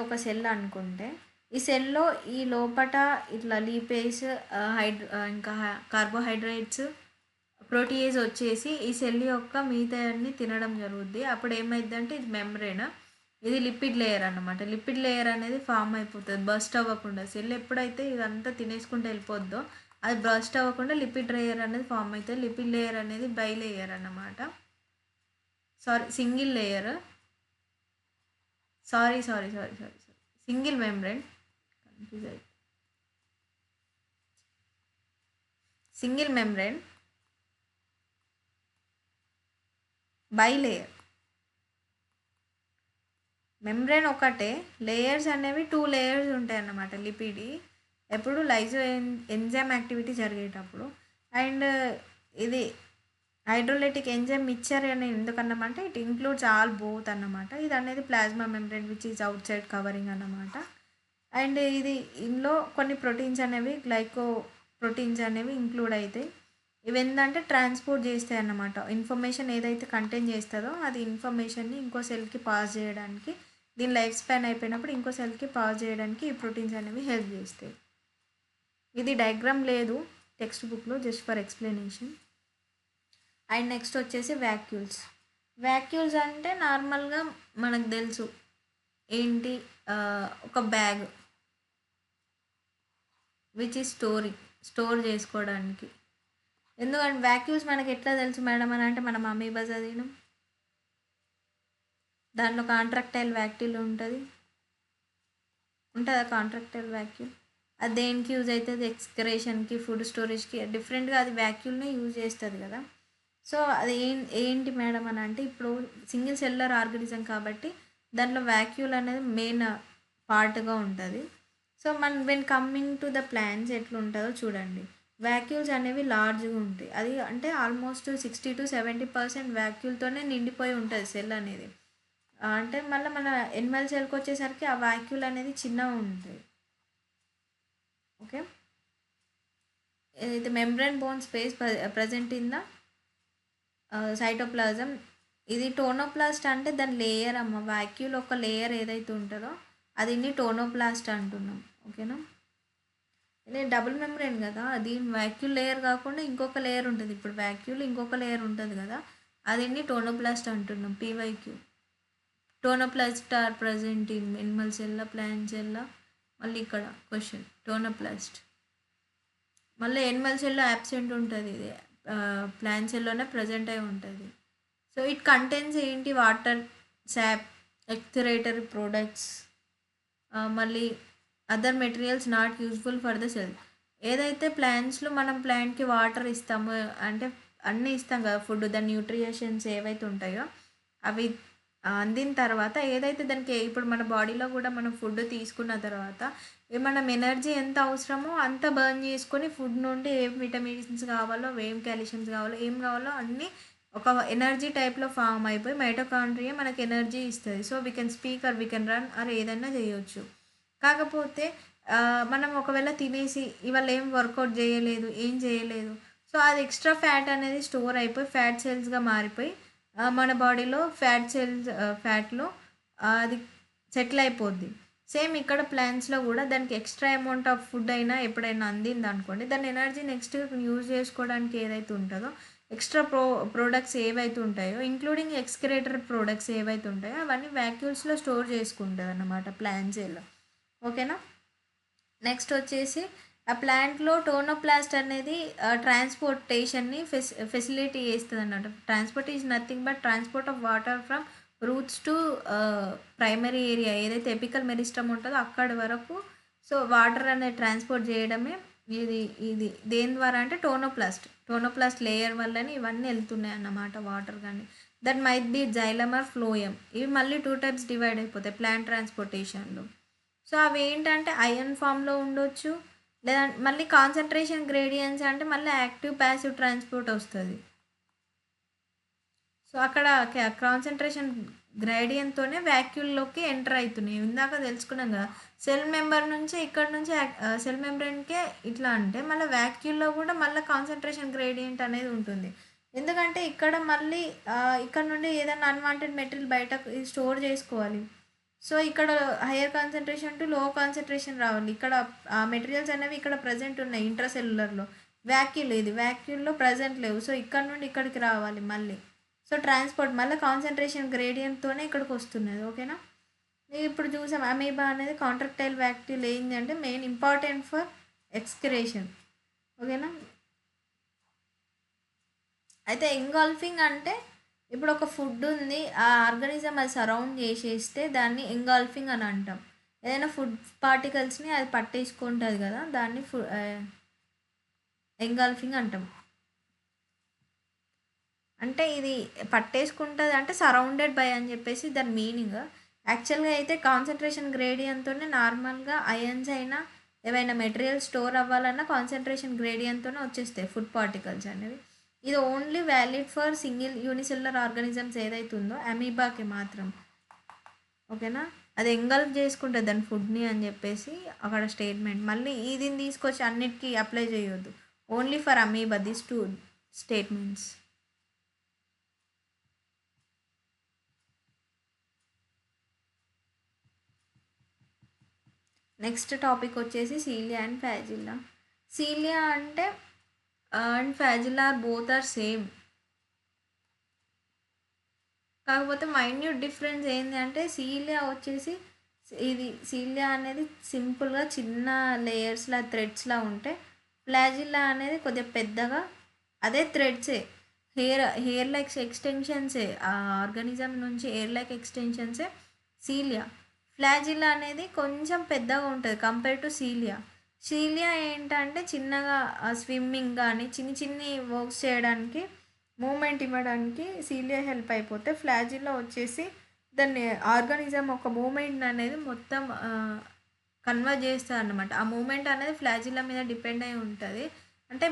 ఒక సెల్ అనుకుంటే ఈ సెల్లో ఈ లోపట ఇట్లా లీపేజ్ ఇంకా కార్బోహైడ్రేట్స్ ప్రోటీయేజ్ వచ్చేసి ఈ సెల్ యొక్క మిగతాన్ని తినడం జరుగుద్ది. అప్పుడు ఏమైందంటే ఇది మెంబ్రేన్, ఇది లిపిడ్ లేయర్ అన్నమాట. లిపిడ్ లేయర్ అనేది ఫామ్ అయిపోతుంది బస్ట్ అవ్వకుండా. సెల్ ఎప్పుడైతే ఇదంతా తినేసుకుంటూ వెళ్ళిపోద్దో అది బస్ట్ అవ్వకుండా లిపిడ్ లేయర్ అనేది ఫామ్ అవుతుంది. లిపిడ్ లేయర్ అనేది బై లేయర్ అన్నమాట, single layer, single membrane, single membrane by layer. Membrane ఒకటే, లేయర్స్ అనేవి 2 లేయర్స్ ఉంటాయి అన్నమాట లిపిడ్ ఎప్పుడు ఎంజైమ్ యాక్టివిటీ జరిగేటప్పుడు. అండ్ ఇది హైడ్రోలైటిక్ ఎంజైమ్ మిక్చర్ అని ఎందుకన్నామంటే ఇట్ ఇంక్లూడ్స్ ఆల్ బోత్ అన్నమాట. ఇది అనేది plasma membrane which is out side covering అన్నమాట. అండ్ ఇందులో కొన్ని ప్రోటీన్స్ అనేవి గ్లైకో ప్రోటీన్స్ అనేవి ఇంక్లూడ్ అవుతాయి. ఇవి ఏంటంటే ట్రాన్స్పోర్ట్ చేస్తాయి అన్నమాట. ఇన్ఫర్మేషన్ ఏదైతే కంటైన్ చేస్తుందో అది ఇన్ఫర్మేషన్ని ఇంకో సెల్కి పాస్ చేయడానికి, దీని లైఫ్ స్పాన్ అయిపోయినప్పుడు ఇంకో సెల్కి పాస్ చేయడానికి ఈ ప్రోటీన్స్ అనేవి హెల్ప్ చేస్తాయి. ఇది డయాగ్రామ్ లేదు టెక్స్ట్ బుక్లో, just for explanation. And next వచ్చేసి వ్యాక్యూల్స్ అంటే నార్మల్గా మనకు తెలుసు ఏంటి, ఒక బ్యాగ్ విచ్ ఈజ్ స్టోర్ చేసుకోవడానికి. ఎందుకంటే వ్యాక్యూల్స్ మనకి ఎట్లా తెలుసు మేడం అని అంటే మనం అమీబా చదివినాం, దాంట్లో కాంట్రాక్టైల్ వ్యాక్యూల్ ఉంటుందా కాంట్రాక్టైల్ వ్యాక్యూల్. అది దేనికి యూజ్ అవుతుంది, ఎక్స్క్రేషన్కి, ఫుడ్ స్టోరేజ్కి డిఫరెంట్గా అది వ్యాక్యూల్ని యూజ్ చేస్తుంది కదా. సో అది ఏంటి మేడం అని అంటే ఇప్పుడు సింగిల్ సెల్యులర్ ఆర్గానిజం కాబట్టి దాంట్లో వ్యాక్యూల్ అనేది మెయిన్ పార్ట్గా ఉంటుంది. So when coming to the plants ఎట్లుంటుందో చూడండి. వ్యాక్యూల్స్ అనేవి లార్జ్గా ఉంటాయి, అది అంటే ఆల్మోస్ట్ 60 to 70% వ్యాక్యూల్తోనే నిండిపోయి ఉంటుంది సెల్ అనేది. అంటే మళ్ళీ మన ఎనిమల్ సెల్కి వచ్చేసరికి ఆ వ్యాక్యూల్ అనేది చిన్నగా ఉంటుంది. ఓకే, ఇది membrane bone space present in the cytoplasm. ఇది టోనోప్లాస్ట్ అంటే దాని లేయర్ అమ్మ, వ్యాక్యూల్ ఒక లేయర్ ఏదైతే ఉంటుందో అది టోనోప్లాస్ట్ అంటున్నాం. ఓకేనా. నేను డబుల్ మెంబ్రేన్ కదా, దీని వ్యాక్యూల్ లేయర్ కాకుండా ఇంకొక లేయర్ ఉంటుంది. ఇప్పుడు వ్యాక్యూల్ ఇంకొక లేయర్ ఉంటుంది కదా, అదేంటి టోనోప్లాస్ట్ అంటున్నాం, PYQ. Tonoplast are present in animal సెల్లా, ప్లాంట్ సెల్లా. మళ్ళీ ఇక్కడ క్వశ్చన్ టోనోప్లాస్ట్, మళ్ళీ ఎనిమల్ సెల్లో యాబ్సెంట్ ఉంటుంది, ఇది ప్లాంట్ సెల్లోనే ప్రజెంట్ అయి ఉంటుంది. సో ఇట్ కంటైన్స్ ఏంటి, వాటర్, సాప్, ఎక్స్పిరేటరీ ప్రోడక్ట్స్, మళ్ళీ other materials not useful for the cell. ఏదైతే ప్లాంట్స్లో మనం ప్లాంట్కి వాటర్ ఇస్తామో, అంటే అన్నీ ఇస్తాం కదా ఫుడ్, దాని న్యూట్రిషన్స్ ఏవైతే ఉంటాయో అవి అందిన తర్వాత ఏదైతే దానికి ఇప్పుడు మన బాడీలో కూడా మనం ఫుడ్ తీసుకున్న తర్వాత మనం ఎనర్జీ ఎంత అవసరమో అంత బర్న్ చేసుకొని ఫుడ్ నుండి ఏం విటమిన్స్ కావాలో, ఏం కాల్షియమ్స్ కావాలో, ఏం కావాలో అన్నీ ఒక ఎనర్జీ టైప్లో ఫామ్ అయిపోయి మైటోకాండ్రియా మనకి ఎనర్జీ ఇస్తుంది. So we can speak or we can run or ఏదైనా చేయొచ్చు. కాకపోతే మనం ఒకవేళ తినేసి ఇవాళ ఏం వర్కౌట్ చేయలేదు, ఏం చేయలేదు, సో అది ఎక్స్ట్రా ఫ్యాట్ అనేది స్టోర్ అయిపోయి ఫ్యాట్ సెల్స్గా మారిపోయి మన బాడీలో ఫ్యాట్లో అది సెటిల్ అయిపోద్ది. సేమ్ ఇక్కడ ప్లాంట్స్లో కూడా దానికి ఎక్స్ట్రా అమౌంట్ ఆఫ్ ఫుడ్ అయినా ఎప్పుడైనా అందింది అనుకోండి, దాని ఎనర్జీ నెక్స్ట్ యూజ్ చేసుకోవడానికి ఏదైతే ఉంటుందో ఎక్స్ట్రా ప్రోడక్ట్స్ ఏవైతే ఉంటాయో, ఇంక్లూడింగ్ ఎక్స్క్రేటర్ ప్రోడక్ట్స్ ఏవైతే ఉంటాయో అవన్నీ వ్యాక్యూల్స్లో స్టోర్ చేసుకుంటుంది అన్నమాట ప్లాంట్ సెల్. ఓకేనా. నెక్స్ట్ వచ్చేసి ఆ ప్లాంట్లో టోనోప్లాస్ట్ అనేది ట్రాన్స్పోర్టేషన్ని ఫెసిలిటీ చేస్తుంది అన్నమాట. Transport is nothing but transport of water from roots to primary area, ఏదైతే ఎపికల్ మెరిస్టమ్ ఉంటుందో అక్కడి వరకు. సో వాటర్ అనేది ట్రాన్స్పోర్ట్ చేయడమే ఇది ఇది దేని ద్వారా అంటే టోనోప్లాస్ట్ లేయర్ వల్లనే ఇవన్నీ వెళ్తున్నాయి అన్నమాట వాటర్. కానీ that might be xylem or phloem. ఇవి మళ్ళీ 2 టైప్స్ డివైడ్ అయిపోతాయి ప్లాంట్ ట్రాన్స్పోర్టేషన్లో. సో అవి ఏంటంటే అయన్ ఫామ్లో ఉండొచ్చు, లేదా మళ్ళీ కాన్సన్ట్రేషన్ గ్రేడియన్స్ అంటే మళ్ళీ యాక్టివ్ ప్యాసివ్ ట్రాన్స్పోర్ట్ వస్తుంది. సో అక్కడ కాన్సన్ట్రేషన్ గ్రేడియంట్తోనే వ్యాక్యూల్లోకి ఎంటర్ అవుతున్నాయి. ఇందాక తెలుసుకున్నాం కదా, సెల్ మెంబర్ నుంచి ఇక్కడ నుంచి సెల్ మెంబ్రేన్కే ఇట్లా అంటే మళ్ళీ వ్యాక్యూల్లో కూడా మళ్ళీ కాన్సన్ట్రేషన్ గ్రేడియంట్ అనేది ఉంటుంది. ఎందుకంటే ఇక్కడ మళ్ళీ ఇక్కడ నుండి ఏదైనా అన్వాంటెడ్ మెటీరియల్ బయటకు స్టోర్ చేసుకోవాలి. సో ఇక్కడ హయ్యర్ కాన్సన్ట్రేషన్ టు లో కాన్సన్ట్రేషన్ రావాలి. ఇక్కడ ఆ మెటీరియల్స్ అనేవి ఇక్కడ ప్రజెంట్ ఉన్నాయి ఇంట్రాసెల్యులర్లో, వ్యాక్యూల్లో ప్రజెంట్ లేవు. సో ఇక్కడ నుండి ఇక్కడికి రావాలి మళ్ళీ. సో ట్రాన్స్పోర్ట్ మళ్ళీ కాన్సన్ట్రేషన్ గ్రేడియంట్తోనే ఇక్కడికి వస్తున్నది. ఓకేనా. ఇప్పుడు చూసాం అమీబా అనేది కాంట్రాక్టైల్ వ్యాక్యూల్ ఏంటి అంటే మెయిన్ ఇంపార్టెంట్ ఫర్ ఎక్స్క్రేషన్. ఓకేనా. అయితే ఎంగాల్ఫింగ్ అంటే ఇప్పుడు ఒక ఫుడ్ ఉంది, ఆ ఆర్గానిజం అది సరౌండ్ చేసేస్తే దాన్ని ఎంగాల్ఫింగ్ అని అంటాం. ఏదైనా ఫుడ్ పార్టికల్స్ని అది పట్టేసుకుంటుంది కదా, దాన్ని ఎంగాల్ఫింగ్ అంటాం. అంటే ఇది పట్టేసుకుంటుంది అంటే సరౌండెడ్ బై అని చెప్పేసి దాని మీనింగ్. యాక్చువల్గా అయితే కాన్సన్ట్రేషన్ గ్రేడియంట్తోనే నార్మల్గా అయన్స్ అయినా ఏవైనా మెటీరియల్ స్టోర్ అవ్వాలన్నా కాన్సన్ట్రేషన్ గ్రేడియంట్తోనే వచ్చేస్తాయి ఫుడ్ పార్టికల్స్ అనేవి. ఇది only valid for single unicellular organisms ఏదైతే ఉందో అమీబాకి మాత్రం. ఓకేనా. అది ఎంగల్ఫ్ చేసుకుంటుంది దాని ఫుడ్ని అని చెప్పేసి అక్కడ స్టేట్మెంట్. మళ్ళీ ఇది తీసుకొచ్చి అన్నిటికీ అప్లై చేయొద్దు, only for amoeba this 2 statements. Next topic వచ్చేసి సీలియా అండ్ ఫ్లాజిల్లా. సీలియా అంటే and flagella both are same, కాకపోతే మైన్యూట్ డిఫరెన్స్ ఏంటి అంటే సీలియా వచ్చేసి సీలియా అనేది సింపుల్గా చిన్న లేయర్స్లా థ్రెడ్స్లా ఉంటే, ఫ్లాజిల్లా అనేది కొద్దిగా పెద్దగా అదే థ్రెడ్సే, హెయిర్ లైక్ ఎక్స్టెన్షన్సే, ఆ ఆర్గానిజం నుంచి హెయిర్ లైక్ ఎక్స్టెన్షన్సే సీలియా. ఫ్లాజిల్లా అనేది కొంచెం పెద్దగా ఉంటుంది కంపేర్ టు సీలియా. సీలియా ఏంటంటే చిన్నగా స్విమ్మింగ్ కానీ చిన్ని వర్క్స్ చేయడానికి, మూమెంట్ ఇవ్వడానికి సీలియా హెల్ప్ అయిపోతే, ఫ్లాజిల్లా వచ్చేసి దాన్ని ఆర్గానిజం ఒక మూమెంట్ అనేది మొత్తం కన్వర్ట్ చేస్తుంది అన్నమాట. ఆ మూమెంట్ అనేది ఫ్లాజిల్లా మీద డిపెండ్ అయి ఉంటుంది. అంటే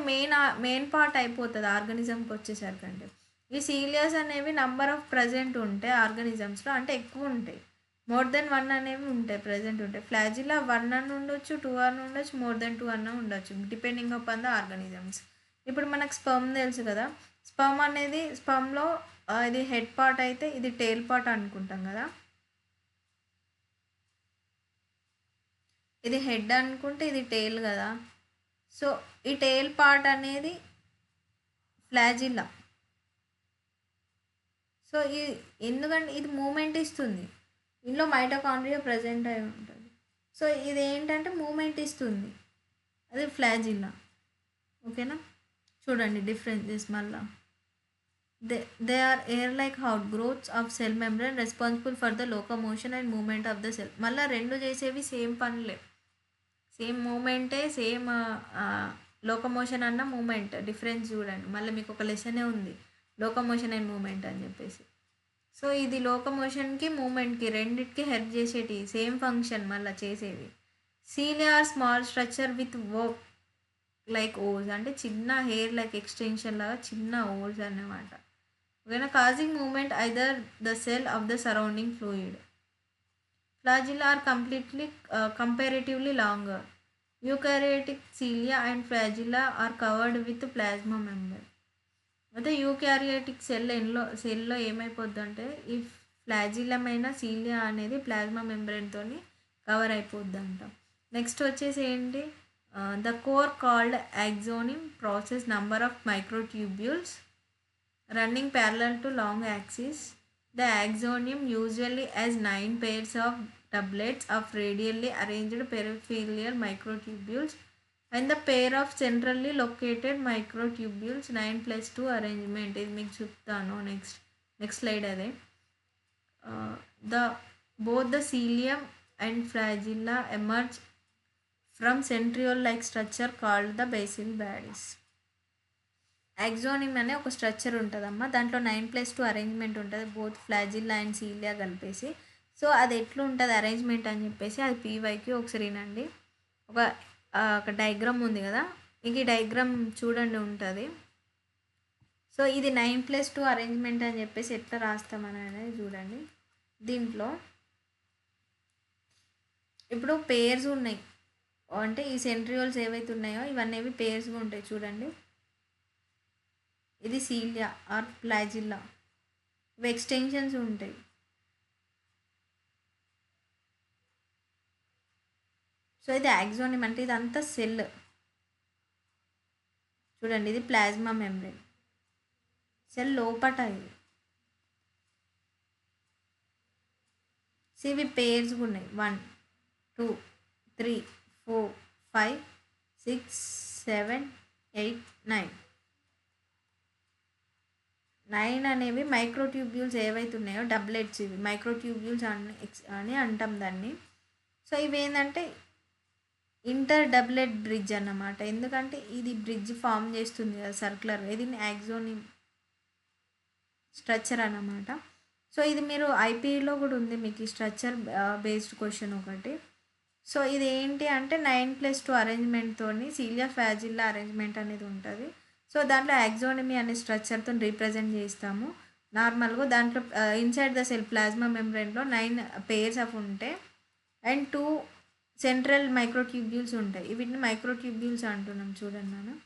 మెయిన్ పార్ట్ అయిపోతుంది ఆర్గానిజంకి వచ్చేసరికి. అంటే ఈ సీలియాస్ అనేవి నంబర్ ఆఫ్ ప్రజెంట్ ఉంటాయి ఆర్గానిజమ్స్లో, అంటే ఎక్కువ ఉంటాయి, మోర్ దెన్ 1 అనేవి ఉంటాయి ప్రజెంట్ ఉంటాయి. ఫ్లాజిల్లా 1 అని ఉండొచ్చు, 2 అని ఉండొచ్చు, మోర్ దెన్ 2 అన్న ఉండొచ్చు డిపెండింగ్ అపాన్ ద ఆర్గానిజమ్స్. ఇప్పుడు మనకు స్పర్మ్ తెలుసు కదా, స్పర్మ్ అనేది స్పర్మ్లో ఇది హెడ్ పార్ట్ అయితే ఇది టెయిల్ పార్ట్ అనుకుంటాం కదా. ఇది హెడ్ అనుకుంటే ఇది టెయిల్ కదా. సో ఈ టెయిల్ పార్ట్ అనేది ఫ్లాజిల్లా. సో ఈ ఎందుకంటే ఇది మూమెంట్ ఇస్తుంది, ఇందులో మైటోకాండ్రియా ప్రజెంట్ అయి ఉంటుంది. సో ఇది ఏంటంటే మూమెంట్ ఇస్తుంది, అది ఫ్లాజిల్లా. ఓకేనా, చూడండి డిఫరెన్సెస్ మళ్ళా. They are hair like outgrowths of cell membrane responsible for the locomotion and movement of the cell. మళ్ళీ రెండు చేసేవి సేమ్ పనులే, సేమ్ మూమెంటే, సేమ్ లోకమోషన్ అన్న మూమెంట్ డిఫరెన్స్ చూడండి. మళ్ళీ మీకు ఒక లెసనే ఉంది లోకమోషన్ అండ్ మూమెంట్ అని చెప్పేసి. సో ఇది లోకమోషన్కి మూమెంట్కి రెండిటికి హెల్ప్ చేసేటి సేమ్ ఫంక్షన్ మళ్ళీ చేసేవి. Cilia are small structure with work like oars, అంటే చిన్న హెయిర్ లైక్ ఎక్స్టెన్షన్ లాగా చిన్న ఓర్స్ అన్నమాట. ఓకేనా, causing movement either the cell of the surrounding fluid. Flagella are comparatively longer. Eukaryotic cilia and flagella are covered with plasma membrane. అయితే eukaryotic సెల్లో ఏమైపోద్ది అంటే ఈ ఫ్లాజిల్లం అయిన సీలియా అనేది ప్లాస్మా మెంబ్రేన్తో కవర్ అయిపోద్ది అంట. నెక్స్ట్ వచ్చేసి ఏంటి, the core called axoneme process number of microtubules running parallel to long axis. The axonium usually has 9 pairs of doublets of radially arranged peripheral microtubules and the pair of centrally located microtubules 9+2 arrangement. ఇది మీకు చెప్తాను next slide అదే. Both the cilium and flagella emerge from centriole like structure called the basal bodies. యాక్సోనిమ్ అనే ఒక structure ఉంటుందమ్మా, దాంట్లో 9+2 arrangement ఉంటుంది both flagella and cilia కలిపేసి. సో అది ఎట్లా ఉంటుంది అరేంజ్మెంట్ అని చెప్పేసి అది పీవైకి ఒకసారి వినండి. ఒక డయాగ్రామ్ ఉంది కదా, ఇంక ఈ డయాగ్రామ్ చూడండి ఉంటుంది. సో ఇది 9+2 అరేంజ్మెంట్ అని చెప్పేసి ఎట్లా రాస్తామని అనేది చూడండి. దీంట్లో ఇప్పుడు పేర్స్ ఉన్నాయి, అంటే ఈ సెంట్రియోల్స్ ఏవైతే ఉన్నాయో ఇవన్నీ పేర్స్గా ఉంటాయి చూడండి. ఇది సీలియా ఆర్ ఫ్లాజిల్లా, ఇవి ఎక్స్టెన్షన్స్ ఉంటాయి. సో ఇది యాక్సోనిమ్, అంటే ఇదంతా సెల్ చూడండి. ఇది ప్లాస్మా మెంబ్రేన్, సెల్ లోపట ఇది. సో ఇవి పేర్స్గా ఉన్నాయి 1 2 3 4 5 6 7 8 9 అనేవి మైక్రోట్యూబ్యూల్స్ ఏవైతే ఉన్నాయో డబ్లెట్స్, ఇవి మైక్రోట్యూబ్యూల్స్ అని అంటాం దాన్ని. సో ఇవి ఏంటంటే ఇంటర్ డబ్లెట్ బ్రిడ్జ్ అన్నమాట, ఎందుకంటే ఇది బ్రిడ్జ్ ఫామ్ చేస్తుంది కదా సర్క్యులర్, ఇది యాక్సోనిమ్ స్ట్రక్చర్ అన్నమాట. సో ఇది మీరు ఐపీలో కూడా ఉంది మీకు ఈ స్ట్రక్చర్ బేస్డ్ క్వశ్చన్ ఒకటి. సో ఇది ఏంటి అంటే 9+2 అరేంజ్మెంట్తో సీలియా ఫ్లాజిల్లా అరేంజ్మెంట్ అనేది ఉంటుంది. సో దాంట్లో యాక్సోనమీ అనే స్ట్రక్చర్తో రీప్రజెంట్ చేస్తాము నార్మల్గా. దాంట్లో ఇన్సైడ్ ద సెల్ ప్లాస్మా మెంబ్రెయిన్లో 9 pairs ఆఫ్ ఉంటాయి అండ్ 2 సెంట్రల్ మైక్రోట్యూబ్యూల్స్ ఉంటాయి. వీటిని మైక్రోట్యూబ్యూల్స్ అంటున్నాం చూడండి మనం,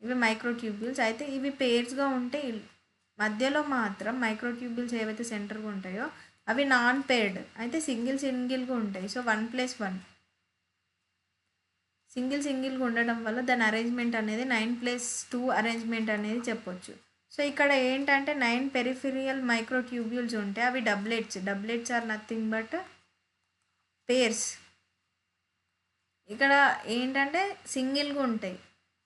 ఇవి మైక్రోట్యూబ్యూల్స్. అయితే ఇవి పేర్స్గా ఉంటే మధ్యలో మాత్రం మైక్రోట్యూబ్యూల్స్ ఏవైతే సెంటర్గా ఉంటాయో అవి నాన్ పేర్డ్ అయితే సింగిల్గా ఉంటాయి. సో 1+1 సింగిల్గా ఉండడం వల్ల దాని అరేంజ్మెంట్ అనేది 9+2 అరేంజ్మెంట్ అనేది చెప్పొచ్చు. సో ఇక్కడ ఏంటంటే 9 పెరిఫెరియల్ మైక్రోట్యూబ్యూల్స్ ఉంటాయి, అవి doublets are nothing but pairs. ఇక్కడ ఏంటంటే సింగిల్గా ఉంటాయి,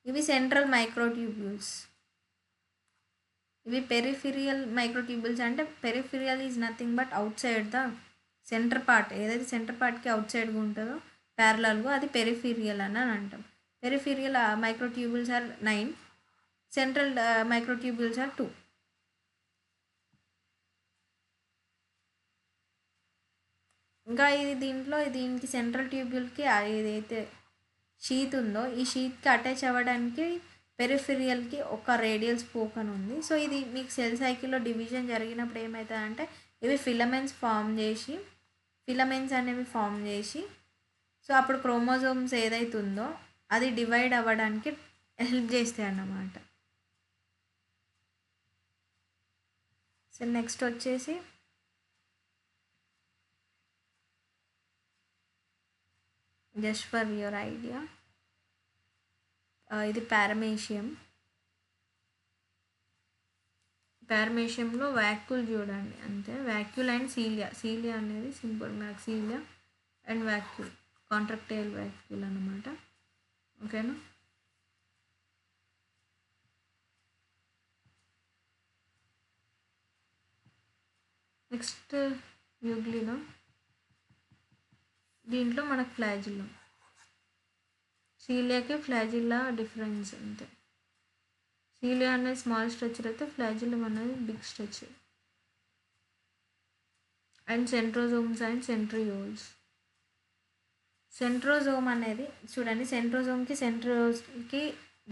ఇవి సెంట్రల్ మైక్రోట్యూబ్యూల్స్. ఇవి పెరిఫెరియల్ మైక్రోట్యూబ్యూల్స్, అంటే peripheral is nothing but outside the center part, ఏదైతే సెంటర్ పార్ట్కి అవుట్ సైడ్గా ఉంటుందో ప్యారలల్గా అది పెరిఫీరియల్ అని అంటాం. Peripheral microtubules are 9, central microtubules are 2. ఇంకా ఇది దీనికి సెంట్రల్ ట్యూబ్యూల్కి ఏదైతే షీత్ ఉందో ఈ షీత్కి అటాచ్ అవ్వడానికి పెరిఫెరియల్కి ఒక రేడియల్ స్పోక్ అని ఉంది. సో ఇది మీకు సెల్ సైకిల్లో డివిజన్ జరిగినప్పుడు ఏమవుతుందంటే ఇవి ఫిలమెంట్స్ అనేవి ఫామ్ చేసి సో అప్పుడు క్రోమోజోమ్స్ ఏదైతే ఉందో అది డివైడ్ అవ్వడానికి హెల్ప్ చేస్తాయి అన్నమాట. సో నెక్స్ట్ వచ్చేసి జస్ట్ ఫర్ యువర్ ఐడియా. ఇది పారమేషియంలో వ్యాక్యూల్ చూడండి అంతే. వ్యాక్యూల్ అండ్ సీలియా అనేది simple cilia and vacuole, contractile vacuole అనమాట. ఓకేనా. Next euglena. దీంట్లో మనకు ఫ్లాజిల్లా, సీలియాకి ఫ్లాజిల్లా డిఫరెన్స్ అంతే. సీలియా అనేది స్మాల్ స్ట్రక్చర్ అయితే ఫ్లాజిల్లం అనేది big structure. And centrosomes and centrioles. Centrosome అనేది చూడండి, సెంట్రోజోమ్కి సెంట్రియోల్స్కి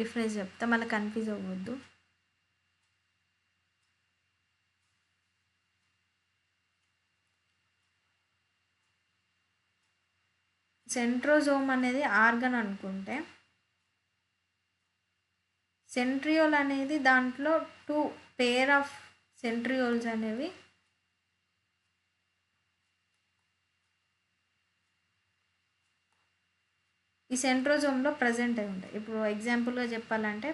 డిఫరెన్స్ చెప్తా, మళ్ళీ కన్ఫ్యూజ్ అవ్వద్దు. సెంట్రోజోమ్ అనేది ఆర్గన్ అనుకుంటే, సెంట్రియోల్ అనేది దాంట్లో 2 పేర్ ఆఫ్ సెంట్రియోల్స్ అనేవి ఈ సెంట్రోజోమ్లో ప్రజెంట్ అయి ఉంటాయి. ఇప్పుడు ఎగ్జాంపుల్గా చెప్పాలంటే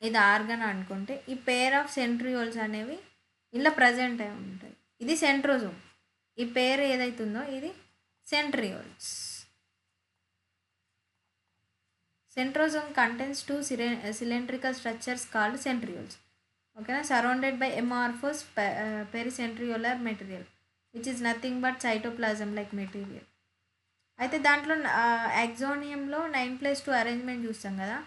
ఇది ఆర్గన్ అనుకుంటే ఈ పేర్ ఆఫ్ సెంట్రియోల్స్ అనేవి ఇలా ప్రజెంట్ అయి ఉంటాయి. ఇది సెంట్రోజోమ్. ఈ పేర్ ఏదైతుందో ఇది centrioles. Centrosome contains 2 cylindrical structures called centrioles. Okay, surrounded by amorphous pericentriolar material, which is nothing but cytoplasm like material. అయితే దాంట్లో యాక్సోనియంలో 9+2 అరేంజ్మెంట్ చూస్తాం కదా.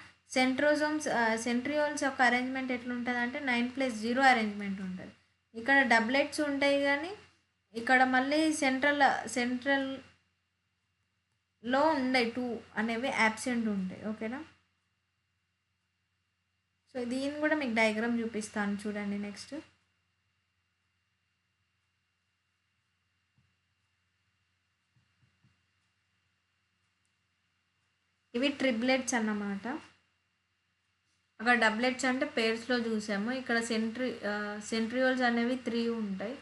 సెంట్రియోల్స్ యొక్క అరేంజ్మెంట్ ఎట్లుంటుంది అంటే 9+0 అరేంజ్మెంట్ ఉంటుంది. ఇక్కడ డబ్లెట్స్ ఉంటాయి కానీ ఇక్కడ మళ్ళీ సెంట్రల్లో ఉండే 2 అనేవి యాబ్సెంట్ ఉంటాయి. ఓకేనా. సో దీన్ని కూడా మీకు డయాగ్రామ్ చూపిస్తాను చూడండి. నెక్స్ట్ ఇవి ట్రిప్లెట్స్ అన్నమాట. అక్కడ డబ్లెట్స్ అంటే పేర్స్లో చూసాము. ఇక్కడ సెంట్రియోల్స్ అనేవి 3 ఉంటాయి.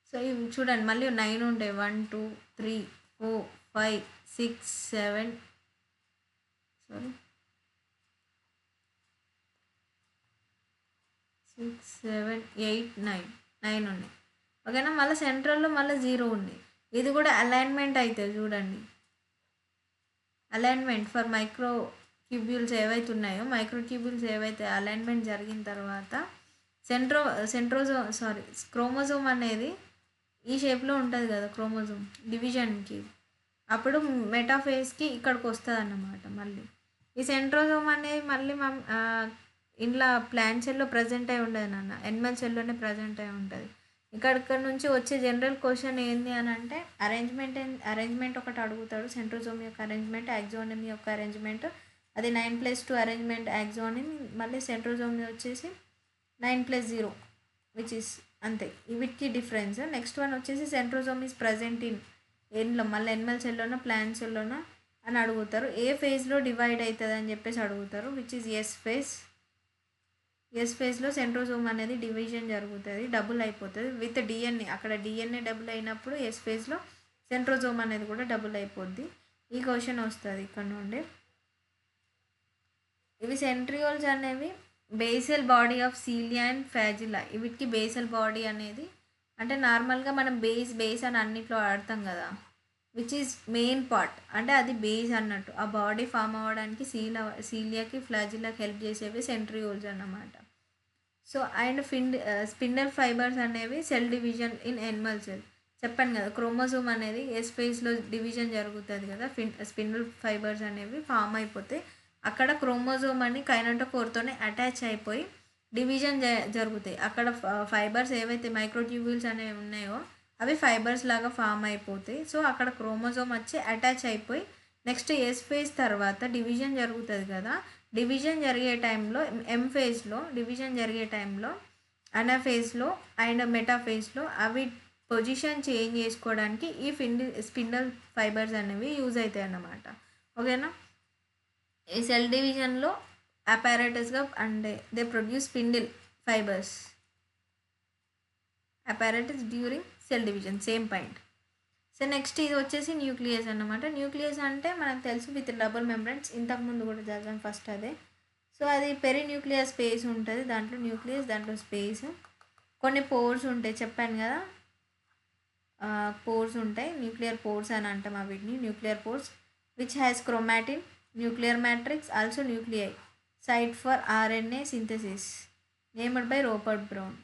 సో ఇవి చూడండి మళ్ళీ 9 ఉంటాయి. 1 2 3 4 5 6 7 6 7 8 9 ఉన్నాయి. ఓకేనా. మళ్ళీ సెంట్రల్లో మళ్ళీ 0 ఉన్నాయి. ఇది కూడా అలైన్మెంట్ అవుతుంది చూడండి. అలైన్మెంట్ ఫర్ మైక్రో క్యూబ్యూల్స్ ఏవైతే ఉన్నాయో, మైక్రో క్యూబ్యూల్స్ ఏవైతే అలైన్మెంట్ జరిగిన తర్వాత క్రోమోజోమ్ అనేది ఈ షేప్లో ఉంటుంది కదా. క్రోమోజోమ్ డివిజన్కి అప్పుడు మెటాఫేస్కి ఇక్కడికి వస్తుంది అన్నమాట. మళ్ళీ ఈ సెంట్రోజోమ్ అనేది మళ్ళీ ఇంట్లో ప్లాంట్ సెల్లో ప్రజెంట్ అయి ఉండదు నాన్న, ఎనిమల్ సెల్లోనే ప్రజెంట్ అయి ఉంటుంది. ఇక్కడ నుంచి వచ్చే జనరల్ క్వశ్చన్ ఏంది అని అంటే అరేంజ్మెంట్ ఒకటి అడుగుతాడు. సెంట్రోజోమ్ యొక్క అరేంజ్మెంట్, యాక్సోనిమ్ యొక్క అరేంజ్మెంట్, అది 9+2 అరేంజ్మెంట్ యాక్సోనిమ్. మళ్ళీ సెంట్రోజోమ్ వచ్చేసి 9+0 విచ్ ఇస్ అంతే. వీటికి డిఫరెన్స్. నెక్స్ట్ వన్ వచ్చేసి సెంట్రోజోమ్ ఈజ్ ప్రజెంట్ ఏంలో మళ్ళీ ఎనిమల్ సెల్లోనా ప్లాంట్ సెల్లోనా అని అడుగుతారు. ఏ ఫేజ్లో డివైడ్ అవుతుంది అని చెప్పేసి అడుగుతారు, which is S phase. S ఫేజ్లో సెంట్రోజోమ్ అనేది డివిజన్ జరుగుతుంది, డబుల్ అయిపోతుంది విత్ డిఎన్ఏ. అక్కడ డిఎన్ఏ డబుల్ అయినప్పుడు ఎస్ ఫేజ్లో సెంట్రోజోమ్ అనేది కూడా డబుల్ అయిపోద్ది. ఈ క్వశ్చన్ వస్తుంది ఇక్కడ నుండి. ఇవి సెంట్రియోల్స్ అనేవి basal body of cilia and flagella. వీటికి బేసల్ బాడీ అనేది అంటే నార్మల్గా మనం బేస్ అని అన్నిట్లో ఆడతాం కదా, విచ్ ఈజ్ మెయిన్ పార్ట్ అంటే అది బేస్ అన్నట్టు. ఆ బాడీ ఫామ్ అవ్వడానికి సీలియాకి ఫ్లాజిల్లాకి హెల్ప్ చేసేవి సెంట్రియోల్స్ అన్నమాట. సో అండ్ స్పిన్నల్ ఫైబర్స్ అనేవి cell division in Animal cell. చెప్పాను కదా, క్రోమోజోమ్ అనేది ఎస్ ఫేజ్లో డివిజన్ జరుగుతుంది కదా. స్పిన్నల్ ఫైబర్స్ అనేవి ఫామ్ అయిపోతే అక్కడ క్రోమోజోమ్ అని కైనెటోకోర్తోనే అటాచ్ అయిపోయి డివిజన్ జరుగుతాయి. అక్కడ ఫైబర్స్ ఏవైతే మైక్రోట్యూబ్యూల్స్ అనేవి ఉన్నాయో అవి ఫైబర్స్ లాగా ఫామ్ అయిపోతాయి. సో అక్కడ క్రోమోజోమ్ వచ్చి అటాచ్ అయిపోయి నెక్స్ట్ ఎస్ ఫేజ్ తర్వాత డివిజన్ జరుగుతుంది కదా. డివిజన్ జరిగే టైంలో ఫేజ్లో డివిజన్ జరిగే టైంలో అనాఫేజ్లో అండ్ మెటాఫేజ్లో అవి పొజిషన్ చేంజ్ చేసుకోవడానికి ఈ స్పిన్నల్ ఫైబర్స్ అనేవి యూజ్ అవుతాయి అన్నమాట. ఓకేనా. ఈ సెల్ డివిజన్లో అపారటస్గా అంటే they produce spindle fibres apparatus during cell division. Same point. So next ఇది వచ్చేసి న్యూక్లియస్ అన్నమాట. న్యూక్లియస్ అంటే మనకు తెలుసు విత్ డబుల్ మెంబ్రెన్స్, ఇంతకుముందు కూడా చదివాం ఫస్ట్ అదే. సో అది పెరిన్యూక్లియర్ స్పేస్ ఉంటుంది, దాంట్లో న్యూక్లియస్, దాంట్లో స్పేస్, కొన్ని పోర్స్ ఉంటాయి చెప్పాను కదా, పోర్స్ ఉంటాయి, న్యూక్లియర్ పోర్స్ అని అంటాం వీటిని, nuclear pores which has chromatin, nuclear matrix, also nuclei, site for RNA synthesis, named by Robert Brown.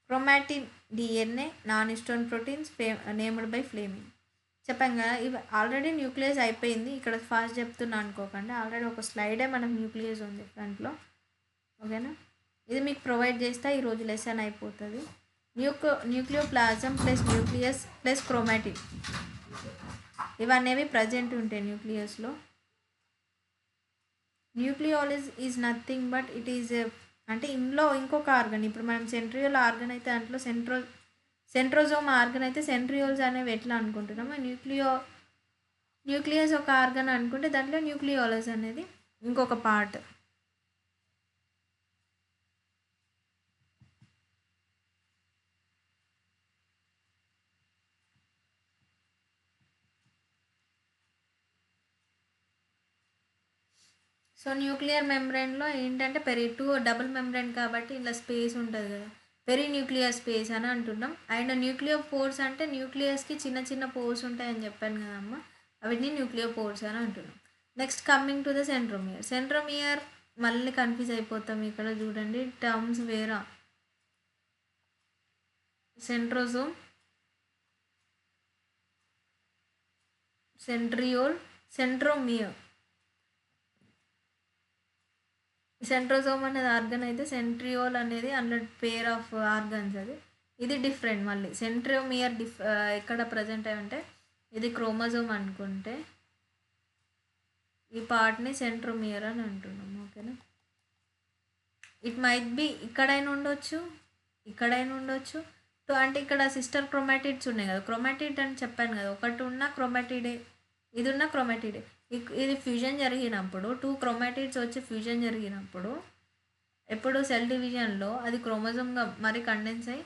Chromatin DNA, non histone proteins named by Fleming. చెప్పాం కదా ఇవి ఆల్రెడీ న్యూక్లియస్ అయిపోయింది, ఇక్కడ ఫాస్ట్ చెప్తున్నా అనుకోకండి, ఆల్రెడీ ఒక స్లైడే మనకు న్యూక్లియస్ ఉంది ఫ్రంట్లో, ఓకేనా. ఇది మీకు ప్రొవైడ్ చేస్తే ఈరోజు లెసన్ అయిపోతుంది. Nucleoplasm plus nucleus plus chromatin ఇవన్నీ ప్రజెంట్ ఉంటాయి న్యూక్లియస్లో. Nucleolus is nothing but it is అంటే ఇందులో ఇంకొక ఆర్గన్, ఇప్పుడు మనం సెంట్రియోల్ ఆర్గన్ అయితే దాంట్లో సెంట్రోజోమ్ ఆర్గన్ అయితే సెంట్రియోల్స్ అనేవి ఎట్లా అనుకుంటున్నామో న్యూక్లియస్ ఒక ఆర్గన్ అనుకుంటే దాంట్లో న్యూక్లియోలస్ అనేది ఇంకొక పార్ట్. సో న్యూక్లియర్ మెంబ్రెయిన్లో ఏంటంటే డబుల్ మెంబ్రెయిన్ కాబట్టి ఇలా స్పేస్ ఉంటుంది కదా, పెరిన్యూక్లియర్ స్పేస్ అని అంటున్నాం. అండ్ న్యూక్లియర్ పోర్స్ అంటే న్యూక్లియస్కి చిన్న చిన్న పోర్స్ ఉంటాయని చెప్పాను కదమ్మా, అవిటిని న్యూక్లియర్ పోర్స్ అని అంటున్నాం. Next coming to the centromere మళ్ళీ కన్ఫ్యూజ్ అయిపోతాం, ఇక్కడ చూడండి టర్మ్స్ వేరా. Centrosome, centriole, centromere. సెంట్రోజోమ్ అనేది ఆర్గన్ అయితే సెంట్రియోల్ అనేది అందులో పేర్ ఆఫ్ ఆర్గన్స్ అది, ఇది డిఫరెంట్. మళ్ళీ సెంట్రోమియర్ ఎక్కడ ప్రజెంట్ అయి ఉంటే ఇది క్రోమోజోమ్ అనుకుంటే ఈ పార్ట్ని సెంట్రోమియర్ అని అంటున్నాం, ఓకేనా. ఇట్ మైట్ బి ఇక్కడైనా ఉండొచ్చు, ఇక్కడైనా ఉండొచ్చు. అంటే ఇక్కడ సిస్టర్ క్రోమాటిడ్స్ ఉన్నాయి కదా, క్రోమాటిడ్ అని చెప్పాను కదా, ఒకటి ఉన్న క్రోమాటిడే, ఇది ఉన్న క్రోమాటిడే. ఇది ఫ్యూజన్ జరిగినప్పుడు 2 క్రోమాటిడ్స్ వచ్చి ఫ్యూజన్ జరిగినప్పుడు ఎప్పుడు సెల్ డివిజన్లో అది క్రోమోజోమ్గా మరి కండెన్స్ అయ్యి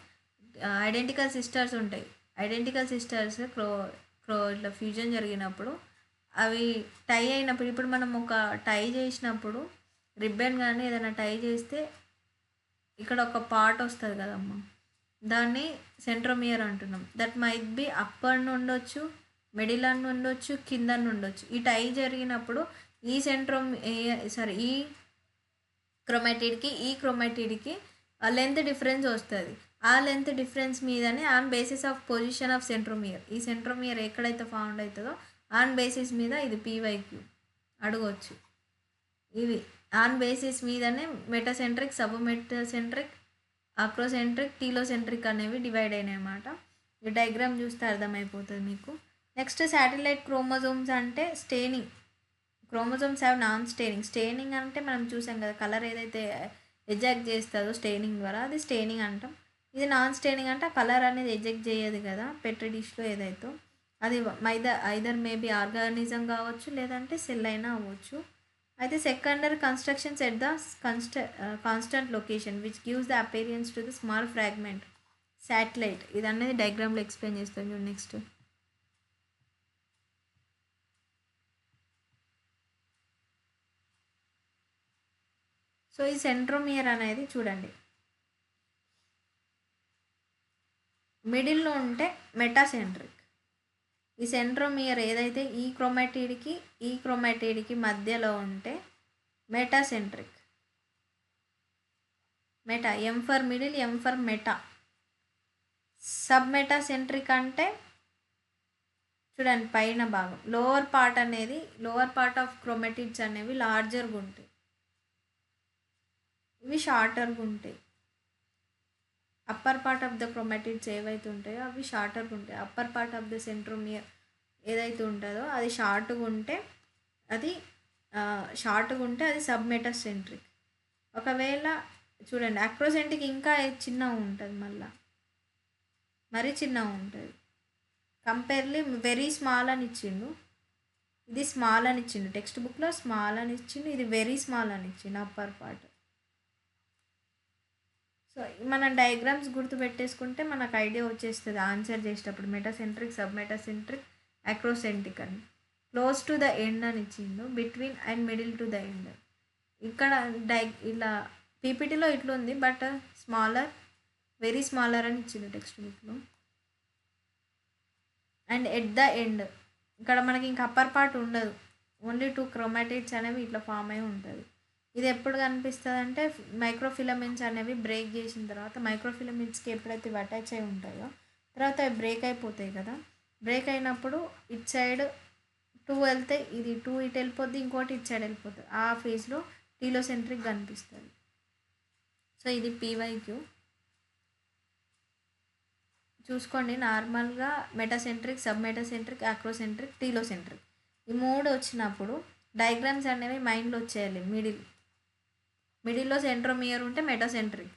ఐడెంటికల్ సిస్టర్స్ ఉంటాయి, ఐడెంటికల్ సిస్టర్స్ ఇట్లా ఫ్యూజన్ జరిగినప్పుడు అవి టై అయినప్పుడు, ఇప్పుడు మనం ఒక టై చేసినప్పుడు రిబ్బన్ కానీ ఏదైనా టై చేస్తే ఇక్కడ ఒక పార్ట్ వస్తుంది కదమ్మా, దాన్ని సెంట్రోమియర్ అంటున్నాం. దట్ మైట్ బి అప్పర్ ఉండొచ్చు, మిడిల్ అని ఉండొచ్చు, కింద ఉండొచ్చు. ఈ టై జరిగినప్పుడు ఈ ఈ క్రోమాటిడ్కి లెంత్ డిఫరెన్స్ వస్తుంది. ఆ లెంత్ డిఫరెన్స్ మీదనే on basis of position of centromere, ఈ సెంట్రోమియర్ ఎక్కడైతే ఫౌండ్ అవుతుందో ఆన్ బేసిస్ మీద ఇది పీవైక్యూ అడగవచ్చు. ఇవి ఆన్ బేసిస్ మీదనే మెటాసెంట్రిక్, సబ్మెటాసెంట్రిక్, అక్రోసెంట్రిక్, టీలోసెంట్రిక్ అనేవి డివైడ్ అయినాయి అన్నమాట. ఈ డయాగ్రామ్ చూస్తే అర్థమైపోతుంది మీకు. నెక్స్ట్ శాటిలైట్ క్రోమోజోమ్స్ అంటే staining. Chromosomes have non staining అంటే మనం చూసాం కదా, కలర్ ఏదైతే ఎజెక్ట్ చేస్తుందో స్టెయినింగ్ ద్వారా అది స్టెయినింగ్ అంటాం. ఇది నాన్ స్టెయినింగ్ అంటే ఆ కలర్ అనేది ఎజెక్ట్ చేయదు కదా పెట్రీ డిష్లో ఏదైతే, అది ఐదర్ మేబీ ఆర్గానిజం కావచ్చు లేదంటే సెల్ అయినా అవ్వచ్చు. అయితే secondary constructions at the constant location which gives the appearance to the small fragment satellite. ఇది అనేది డయాగ్రామ్లో ఎక్స్ప్లెయిన్ చేస్తాను చూడండి. నెక్స్ట్ సో ఈ సెంట్రోమియర్ అనేది చూడండి, మిడిల్లో ఉంటే మెటాసెంట్రిక్. ఈ సెంట్రోమియర్ ఏదైతే ఈ క్రోమాటిడ్కి మధ్యలో ఉంటే metacentric. Meta, M for middle, M for meta. Sub metacentric అంటే చూడండి పైన భాగం, లోవర్ పార్ట్ ఆఫ్ క్రోమాటిడ్స్ అనేవి లార్జర్గా ఉంటాయి, ఇవి షార్టర్గా ఉంటాయి. Upper part of the chromatids ఏవైతే ఉంటాయో అవి షార్టర్గా ఉంటాయి. Upper part of the centromere ఏదైతే ఉంటుందో అది షార్ట్గా ఉంటే అది సబ్మెటాసెంట్రిక్. ఒకవేళ చూడండి అక్రోసెంట్రిక్ ఇంకా చిన్నగా ఉంటుంది, మరీ చిన్నగా ఉంటుంది. కంపేర్లీ వెరీ స్మాల్ అని ఇచ్చిండు, ఇది స్మాల్ అని ఇచ్చిండు, టెక్స్ట్ బుక్లో స్మాల్ అని ఇచ్చిండు, ఇది వెరీ స్మాల్ అని ఇచ్చిండు అప్పర్ పార్ట్. సో సో మనం డయాగ్రామ్స్ గుర్తుపెట్టేసుకుంటే మనకు ఐడియా వచ్చేస్తుంది ఆన్సర్ చేసేటప్పుడు. మెటాసెంట్రిక్, సబ్ మెటాసెంట్రిక్, అక్రోసెంట్రిక్ అని. క్లోజ్ టు ద ఎండ్ అని ఇచ్చిండు, between and middle to the end. ఇక్కడ ఇలా పీపీటీలో ఇట్లా ఉంది, బట్ స్మాలర్, వెరీ స్మాలర్ అని ఇచ్చిండు టెక్స్ట్ బుక్లో. అండ్ ఎట్ ద ఎండ్ ఇక్కడ మనకి ఇంకా అప్పర్ పార్ట్ ఉండదు, ఓన్లీ 2 క్రోమాటిడ్స్ అనేవి ఇట్లా ఫామ్ అయి ఉంటుంది. ఇది ఎప్పుడు కనిపిస్తుంది అంటే మైక్రోఫిలమెంట్స్ అనేవి బ్రేక్ చేసిన తర్వాత, మైక్రోఫిలమెంట్స్కి ఎప్పుడైతే ఇవి అటాచ్ అయి ఉంటాయో తర్వాత అవి బ్రేక్ అయిపోతాయి కదా. బ్రేక్ అయినప్పుడు ఇట్ సైడ్ 2 వెళ్తే ఇది 2 ఇటు వెళ్ళిపోద్ది, ఇంకోటి ఇటు సైడ్ వెళ్ళిపోతుంది. ఆ ఫేజ్లో టీలోసెంట్రిక్ కనిపిస్తుంది. సో ఇది పీవైక్యూ చూసుకోండి. నార్మల్గా మెటాసెంట్రిక్, సబ్ మెటాసెంట్రిక్, అక్రోసెంట్రిక్, టీలోసెంట్రిక్ ఈ 3 వచ్చినప్పుడు డయాగ్రామ్స్ అనేవి మైండ్లో వచ్చేయాలి. మిడిల్లో సెంట్రోమియర్ ఉంటే మెటాసెంట్రిక్,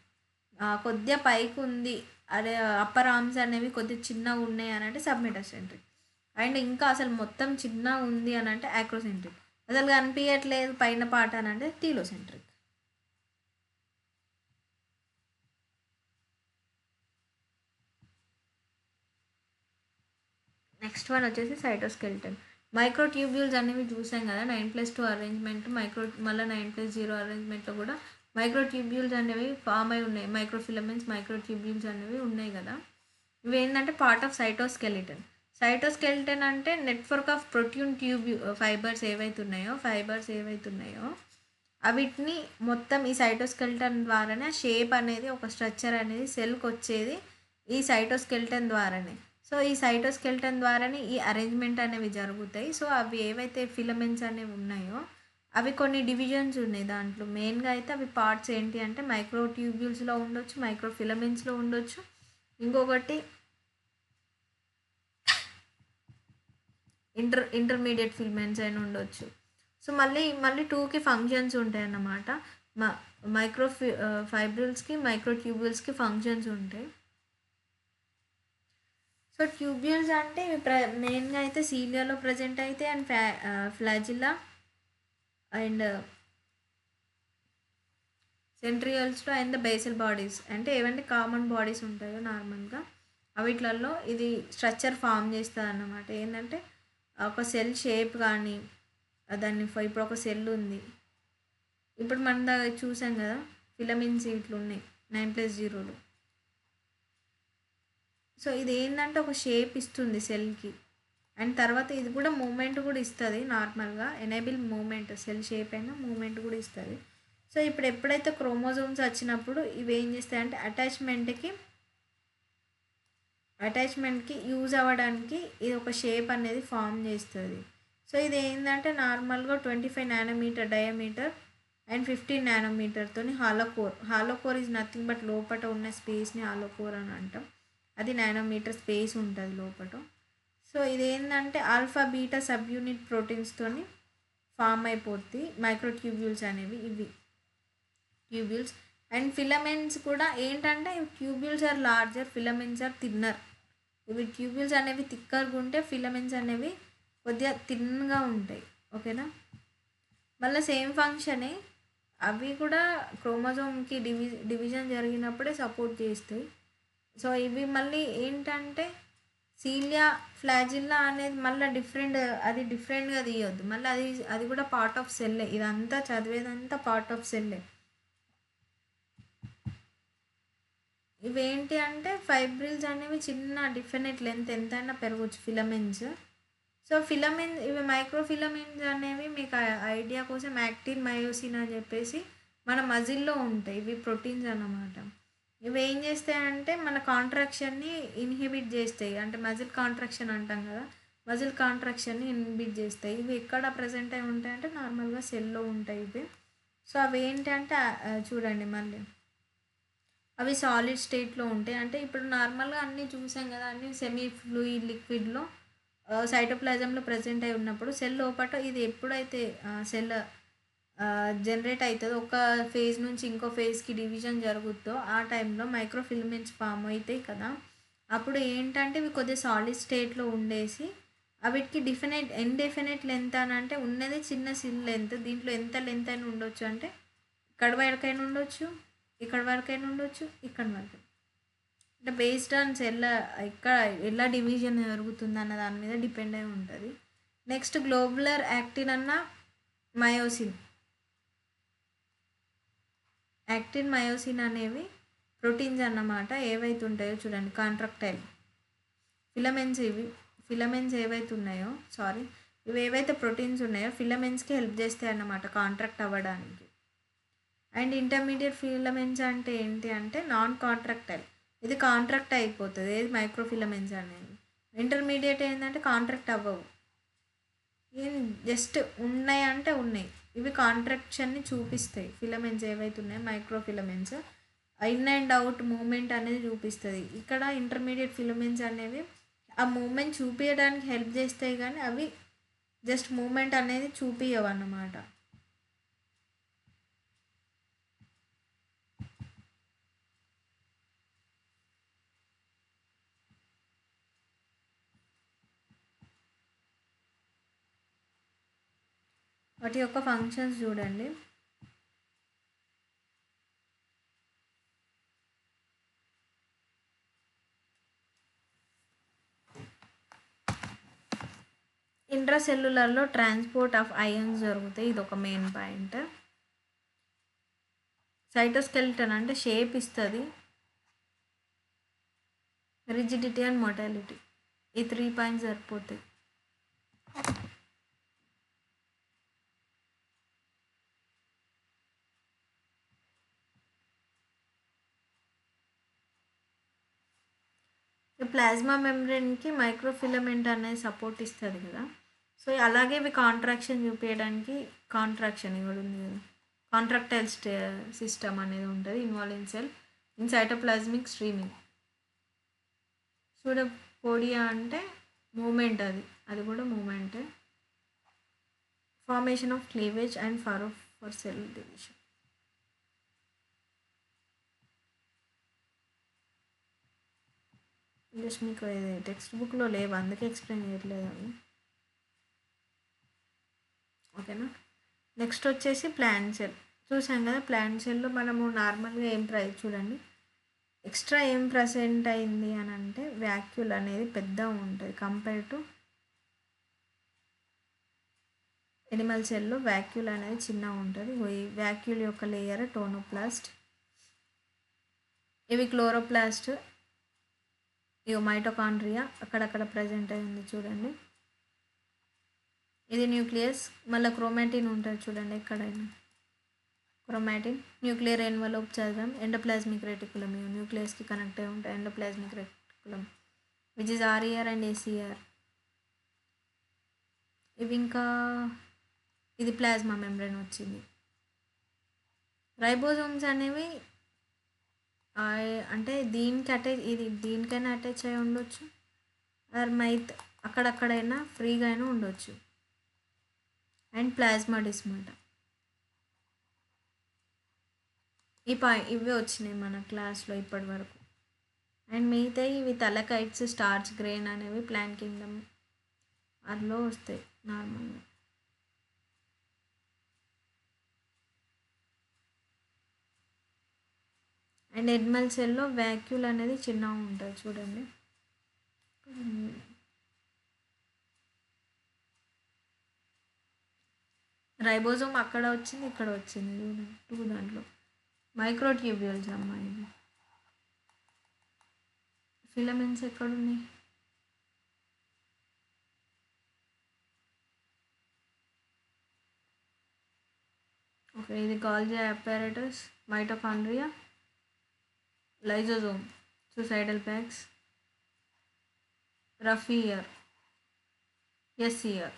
కొద్దిగా పైకి ఉంది అదే అప్పర్ ఆర్మ్స్ అనేవి కొద్దిగా చిన్నగా ఉన్నాయి అని అంటే సబ్ మెటాసెంట్రిక్, అండ్ ఇంకా అసలు మొత్తం చిన్నగా ఉంది అని అంటే అక్రోసెంట్రిక్, అసలు కనిపించట్లేదు పైన పాట అని అంటే టీలోసెంట్రిక్. నెక్స్ట్ వన్ వచ్చేసి సైటోస్కెల్టన్. మైక్రోట్యూబ్యూల్స్ అనేవి చూసాం కదా, 9+2 అరేంజ్మెంట్, మళ్ళీ 9+0 అరేంజ్మెంట్లో కూడా మైక్రోట్యూబ్యూల్స్ అనేవి ఫామ్ అయి ఉన్నాయి. మైక్రోఫిలమెంట్స్, మైక్రోట్యూబ్యూల్స్ అనేవి ఉన్నాయి కదా. ఇవి ఏంటంటే పార్ట్ ఆఫ్ సైటోస్కెలిటన్. సైటోస్కెలిటన్ అంటే నెట్వర్క్ ఆఫ్ ప్రోటీన్ ఫైబర్స్ ఏవైతున్నాయో వీటిని మొత్తం ఈ సైటోస్కెలిటన్ ద్వారానే షేప్ అనేది, ఒక స్ట్రక్చర్ అనేది సెల్కి వచ్చేది ఈ సైటోస్కెలిటన్ ద్వారానే. సో ఈ సైటోస్కెలిటన్ ద్వారానే ఈ అరేంజ్మెంట్ అనేవి జరుగుతాయి. సో అవి ఏవైతే ఫిలమెంట్స్ అనేవి ఉన్నాయో అవి కొన్ని డివిజన్స్ ఉన్నాయి. దాంట్లో మెయిన్గా అయితే అవి పార్ట్స్ ఏంటి అంటే మైక్రోట్యూబ్యూల్స్లో ఉండొచ్చు, మైక్రోఫిలమెంట్స్లో ఉండొచ్చు, ఇంకొకటి ఇంటర్మీడియట్ ఫిలమెంట్స్ అయినా ఉండొచ్చు. సో మళ్ళీ 2కి ఫంక్షన్స్ ఉంటాయి అన్నమాట. ఫైబ్రిల్స్కి, మైక్రోట్యూబ్యూల్స్కి ఫంక్షన్స్ ఉంటాయి. సో ట్యూబ్యూల్స్ అంటే మెయిన్గా అయితే సీలియాలో ప్రజెంట్ అయితే అండ్ ఫ్లాజిల్లా అండ్ సెంట్రియోల్స్లో అండ్ ద బేసల్ బాడీస్ అంటే ఏవంటే కామన్ బాడీస్ ఉంటాయో నార్మల్గా వీటిలలో ఇది స్ట్రక్చర్ ఫామ్ చేస్తుంది అన్నమాట. ఏంటంటే ఒక సెల్ షేప్ కానీ దాన్ని ఇప్పుడు ఒక సెల్ ఉంది, ఇప్పుడు మన దగ్గర చూసాం కదా ఫిలమెంట్స్ ఇట్లా ఉన్నాయి 9+0లో. సో ఇది ఏంటంటే ఒక షేప్ ఇస్తుంది సెల్కి, అండ్ తర్వాత ఇది కూడా మూమెంట్ కూడా ఇస్తుంది. నార్మల్గా ఎనేబుల్ మూమెంట్, సెల్ షేప్ అయినా మూమెంట్ కూడా ఇస్తుంది. సో ఇప్పుడు ఎప్పుడైతే క్రోమోజోమ్స్ వచ్చినప్పుడు ఇవి ఏం చేస్తాయంటే అటాచ్మెంట్కి యూజ్ అవ్వడానికి ఇది ఒక షేప్ అనేది ఫామ్ చేస్తుంది. సో ఇది ఏంటంటే నార్మల్గా 25 నానోమీటర్ డయామీటర్ అండ్ 15 నానోమీటర్తో హాలోకోర్ ఈజ్ నథింగ్ బట్ లోపల ఉన్న స్పేస్ని హాలోకోర్ అని అంటాం. అది నానోమీటర్ స్పేస్ ఉంటుంది లోపల. సో ఇదేంటంటే ఆల్ఫా బీటా సబ్ యూనిట్ ప్రోటీన్స్తో ఫామ్ అయిపోద్ది మైక్రోట్యూబ్యూల్స్ అనేవి. ఇవి ట్యూబ్యూల్స్. అండ్ ఫిలమెంట్స్ కూడా ఏంటంటే tubules are larger, filaments are thinner. ఇవి ట్యూబ్యూల్స్ అనేవి థిక్కర్గా ఉంటే ఫిలమెంట్స్ అనేవి కొద్దిగా థిన్గా ఉంటాయి. ఓకేనా. మళ్ళీ సేమ్ ఫంక్షనే అవి కూడా క్రోమోజోమ్కి డివిజన్ జరిగినప్పుడే సపోర్ట్ చేస్తాయి. సో ఇవి మళ్ళీ ఏంటంటే సీలియా, ఫ్లాజిల్లా అనేది మళ్ళీ అది డిఫరెంట్గా తీయొద్దు, మళ్ళీ అది కూడా పార్ట్ ఆఫ్ సెల్లే. ఇదంతా చదివేదంతా పార్ట్ ఆఫ్ సెల్లే. ఇవేంటి అంటే ఫైబ్రిల్స్ అనేవి చిన్న డిఫినెట్ లెంత్ ఎంతైనా పెరగవచ్చు ఫిలమెంట్స్. సో ఇవి మైక్రోఫిలమెంట్స్ అనేవి మీకు ఐడియా కోసం యాక్టిన్, మయోసిన్ అని చెప్పేసి మన మజిల్లో ఉంటాయి. ఇవి ప్రోటీన్స్ అన్నమాట. ఇవి ఏం చేస్తాయంటే మన కాంట్రాక్షన్ని ఇన్హిబిట్ చేస్తాయి, అంటే మజిల్ కాంట్రాక్షన్ అంటాం కదా, మజిల్ కాంట్రాక్షన్ని ఇన్హిబిట్ చేస్తాయి. ఇవి ఎక్కడ ప్రజెంట్ అయి ఉంటాయంటే నార్మల్గా సెల్లో ఉంటాయి ఇవి. సో అవి ఏంటంటే చూడండి మళ్ళీ అవి సాలిడ్ స్టేట్లో ఉంటాయి. అంటే ఇప్పుడు నార్మల్గా అన్నీ చూసాం కదా, అన్నీ సెమీ ఫ్లూయిడ్ లిక్విడ్లో సైటోప్లాజంలో ప్రజెంట్ అయి ఉన్నప్పుడు సెల్ లోపల ఇది ఎప్పుడైతే సెల్ జనరేట్ అవుతుందో, ఒక ఫేజ్ నుంచి ఇంకో ఫేజ్కి డివిజన్ జరుగుతుందో ఆ టైంలో మైక్రోఫిలమెంట్స్ ఫామ్ అవుతాయి కదా. అప్పుడు ఏంటంటే ఇవి కొద్దిగా సాలిడ్ స్టేట్లో ఉండేసి వీటికి ఇండెఫినెట్ లెంత్ అని అంటే ఉన్నది చిన్న సిల్ లెంత్. దీంట్లో ఎంత లెంత్ అయినా ఉండొచ్చు, అంటే ఇక్కడ వరకైనా ఉండొచ్చు, ఇక్కడ వరకైనా ఉండొచ్చు, ఇక్కడ వరకు. అంటే బేస్డ్ ఆన్ సెల్ ఇక్కడ ఎలా డివిజన్ జరుగుతుంది అన్న దాని మీద డిపెండ్ అయి ఉంటుంది. నెక్స్ట్ గ్లోబులర్ యాక్టిన్ అన్న మయోసిన్. యాక్టిన్ మయోసిన్ అనేవి ప్రోటీన్స్ అన్నమాట. ఏవైతే ఉంటాయో చూడండి, కాంట్రాక్టైల్ ఫిలమెంట్స్ ఏవైతే ఉన్నాయో ఇవి ఏవైతే ప్రోటీన్స్ ఉన్నాయో ఫిలమెంట్స్కి హెల్ప్ చేస్తాయి అన్నమాట కాంట్రాక్ట్ అవ్వడానికి. అండ్ ఇంటర్మీడియట్ ఫిలమెంట్స్ అంటే ఏంటి అంటే నాన్ కాంట్రాక్టైల్, ఇది కాంట్రాక్ట్ అయిపోతుంది, ఏది మైక్రోఫిలమెంట్స్ అనేది. ఇంటర్మీడియట్ ఏంటంటే కాంట్రాక్ట్ అవ్వవు, ఏం జస్ట్ ఉన్నాయి అంటే ఉన్నాయి, ఇవి కాంట్రాక్షన్ని చూపిస్తాయి. ఫిలమెంట్స్ ఏవైతే ఉన్నాయో microfilaments in and out movement అనేది చూపిస్తుంది. ఇక్కడ ఇంటర్మీడియట్ ఫిలమెంట్స్ అనేవి ఆ మూమెంట్ చూపించడానికి హెల్ప్ చేస్తాయి, కానీ అవి జస్ట్ మూమెంట్ అనేది చూపించవు అన్నమాట. వాటి యొక్క ఫంక్షన్స్ చూడండి. ఇంట్రాసెల్యులర్లో ట్రాన్స్పోర్ట్ ఆఫ్ అయాన్స్ జరుగుతాయి, ఇది ఒక మెయిన్ పాయింట్. సైటోస్కెలిటన్ అంటే షేప్ ఇస్తుంది, రిజిడిటీ అండ్ మోటాలిటీ, ఈ 3 పాయింట్స్ సరిపోతాయి. ప్లాస్మా మెంబ్రేన్కి మైక్రోఫిలమెంట్ అనేది సపోర్ట్ ఇస్తుంది కదా, సో అలాగే ఇవి కాంట్రాక్షన్ చూపించడానికి కాంట్రాక్షన్ ఇక్కడ ఉంది కదా, కాంట్రాక్టైల్ సిస్టమ్ అనేది ఉంటుంది involve in cell in cytoplasmic streaming. Pseudopodia అంటే మూమెంట్, అది కూడా మూమెంటే. Formation of cleavage and for cell division. Just మీకు టెక్స్ట్ బుక్లో లేవు, అందుకే ఎక్స్ప్లెయిన్ చేయట్లేదు అవి, ఓకేనా. నెక్స్ట్ వచ్చేసి ప్లాంట్ సెల్ చూసాం కదా. ప్లాంట్ సెల్లో మనము నార్మల్గా చూడండి, ఎక్స్ట్రా ఏం ప్రజెంట్ అయింది అని అంటే వ్యాక్యూల్ అనేది పెద్దగా ఉంటుంది కంపేర్ టు ఎనిమల్ సెల్లో. వ్యాక్యూల్ అనేది చిన్నగా ఉంటుంది. ఈ వ్యాక్యూల్ యొక్క లేయర్ టోనోప్లాస్ట్, ఇవి క్లోరోప్లాస్ట్, ఇవి మైటోకాండ్రియా అక్కడక్కడ ప్రజెంట్ అయింది చూడండి. ఇది న్యూక్లియస్, మళ్ళీ క్రోమాటిన్ ఉంటుంది చూడండి ఎక్కడైనా, క్రోమాటిన్. న్యూక్లియర్ ఎన్వలోప్ చదివాం. ఎండోప్లాస్మిక్ రెటికులం ఇవి న్యూక్లియస్కి కనెక్ట్ అయి ఉంటాయి. Endoplasmic reticulum which is RER and ACR. ఇవి ఇంకా ఇది ప్లాస్మా మెంబ్రేన్ వచ్చింది. రైబోజోమ్స్ అనేవి అంటే దీనికైనా అటాచ్ అయి ఉండొచ్చు, అక్కడక్కడైనా ఫ్రీగా అయినా ఉండొచ్చు. అండ్ ప్లాస్మాడిస్మాట, ఇవే వచ్చినాయి మన క్లాస్లో ఇప్పటి వరకు. అండ్ మిగతా ఇవి తలకైట్స్, స్టార్చ్ గ్రెయిన్ అనేవి ప్లాంట్ కింగ్డమ్ అందులో వస్తాయి నార్మల్గా. అండ్ ఎనిమల్ సెల్లో వ్యాక్యూల్ అనేది చిన్నగా ఉంటుంది చూడండి. రైబోజోమ్ అక్కడ వచ్చింది, ఇక్కడ వచ్చింది చూడండి 2 దాంట్లో. మైక్రోట్యూబ్యూల్స్ అమ్మాయి. ఫిలమెంట్స్ ఎక్కడున్నాయి? ఓకే, ఇది Golgi apparatus, mitochondria, lysosome, suicidal bags, rough ER, S ER,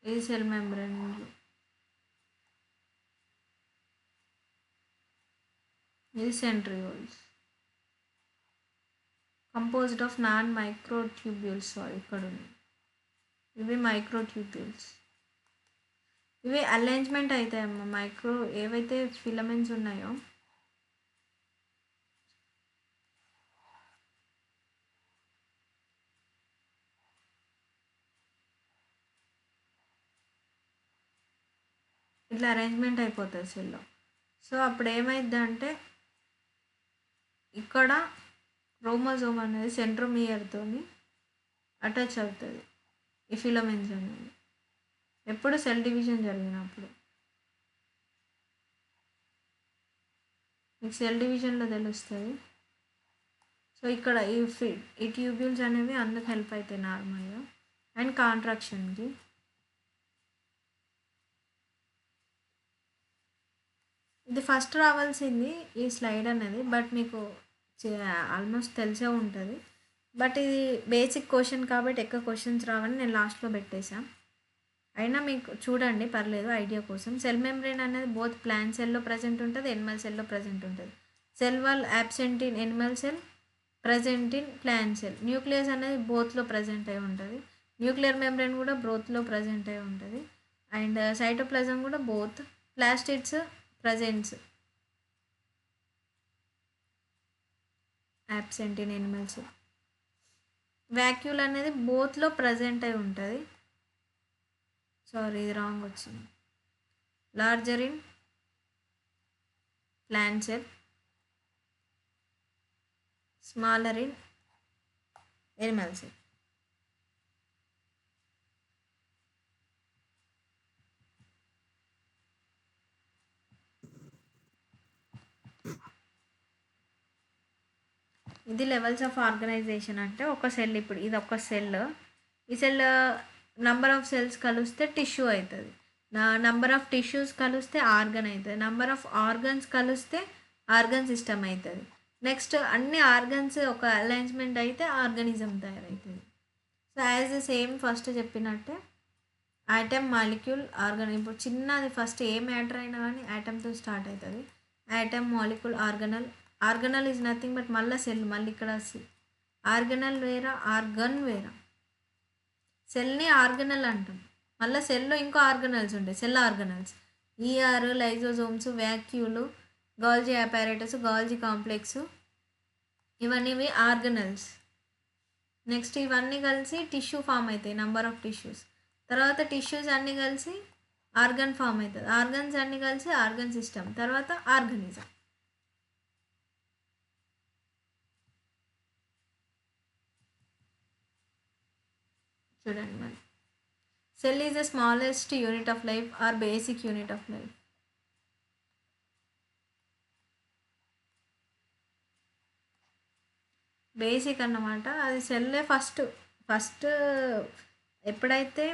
ఇది సెల్ మెంబ్రేన్, ఇది centrioles composed of non microtubules. ఇక్కడ ఉంది, ఇవి మైక్రోట్యూబ్యూల్స్. ఇవి అలైన్మెంట్ అవుతాయమ్మా ఏవైతే ఫిలమెంట్స్ ఉన్నాయో ఇట్లా అరేంజ్మెంట్ అయిపోతుంది సెల్లో. సో అప్పుడు ఏమైందంటే ఇక్కడ క్రోమోజోమ్ అనేది సెంట్రోమియర్తో అటాచ్ అవుతుంది ఈ ఫిలమెంట్స్ అనేది ఎప్పుడు సెల్ డివిజన్ జరిగినప్పుడు. మీకు సెల్ డివిజన్లో తెలుస్తుంది. సో ఇక్కడ ఈ ట్యూబ్యూల్స్ అనేవి అందుకు హెల్ప్ అవుతాయి నార్మల్గా అండ్ కాంట్రాక్షన్కి. ఇది ఫస్ట్ రావాల్సింది ఈ స్లైడ్ అనేది, బట్ మీకు ఆల్మోస్ట్ తెలిసే ఉంటుంది. బట్ ఇది బేసిక్ క్వశ్చన్ కాబట్టి ఎక్కువ క్వశ్చన్స్ రావని నేను లాస్ట్లో పెట్టేశాను. అయినా మీకు చూడండి పర్లేదు ఐడియా కోసం. సెల్ మెంబ్రేన్ అనేది బోత్ ప్లాంట్ సెల్లో ప్రజెంట్ ఉంటుంది, ఎనిమల్ సెల్లో ప్రజెంట్ ఉంటుంది. Cell wall absent in Animal cell, present in plant cell. Nucleus అనేది బోత్లో ప్రజెంట్ అయి ఉంటుంది. న్యూక్లియర్ మెంబ్రేన్ కూడా బోత్లో ప్రజెంట్ అయి ఉంటుంది. అండ్ సైటోప్లాజం కూడా both. Plastids presents absent in animals. Vacuole అనేది బోత్లో ప్రజెంట్ అయి ఉంటుంది. సారీ ఇది రాంగ్ వచ్చింది. Larger in plant cell, smaller in Animal cell. ఇది లెవెల్స్ ఆఫ్ ఆర్గనైజేషన్. అంటే ఒక సెల్, ఇప్పుడు ఇది ఒక సెల్, ఈ సెల్ నంబర్ ఆఫ్ సెల్స్ కలిస్తే టిష్యూ అవుతుంది. నంబర్ ఆఫ్ టిష్యూస్ కలిస్తే ఆర్గన్ అవుతుంది. నంబర్ ఆఫ్ ఆర్గన్స్ కలిస్తే ఆర్గన్ సిస్టమ్ అవుతుంది. నెక్స్ట్ అన్ని ఆర్గన్స్ ఒక అలైన్మెంట్ అయితే ఆర్గనిజం తయారవుతుంది. So as the same first చెప్పినట్టే ఆటమ్, మాలిక్యూల్, ఆర్గన్. ఇప్పుడు చిన్నది ఫస్ట్ ఏ మ్యాటర్ అయినా కానీ ఆటమ్తో స్టార్ట్ అవుతుంది. Atom, molecule, organelle. Organelle is nothing but మళ్ళీ సెల్. మళ్ళీ ఇక్కడ ఆర్గనల్ వేరా, ఆర్గన్ వేరా. సెల్ని ఆర్గనల్ అంటాం. మళ్ళీ సెల్లో ఇంకో ఆర్గనల్స్ ఉంటాయి, cell organelles. ER, lysosomes, vacuole, Golgi apparatus, Golgi complex, ఇవన్నీ ఆర్గనల్స్. నెక్స్ట్ ఇవన్నీ కలిసి టిష్యూ ఫామ్ అవుతాయి, నంబర్ ఆఫ్ టిష్యూస్. తర్వాత టిష్యూస్ అన్నీ కలిసి ఆర్గన్ ఫామ్ అవుతుంది. ఆర్గన్స్ అన్నీ కలిసి ఆర్గన్ సిస్టమ్, తర్వాత ఆర్గనిజం. చూడండి మరి, cell is the smallest unit of life or basic unit of life. Basic అన్నమాట. అది సెల్లే ఫస్ట్ ఎప్పుడైతే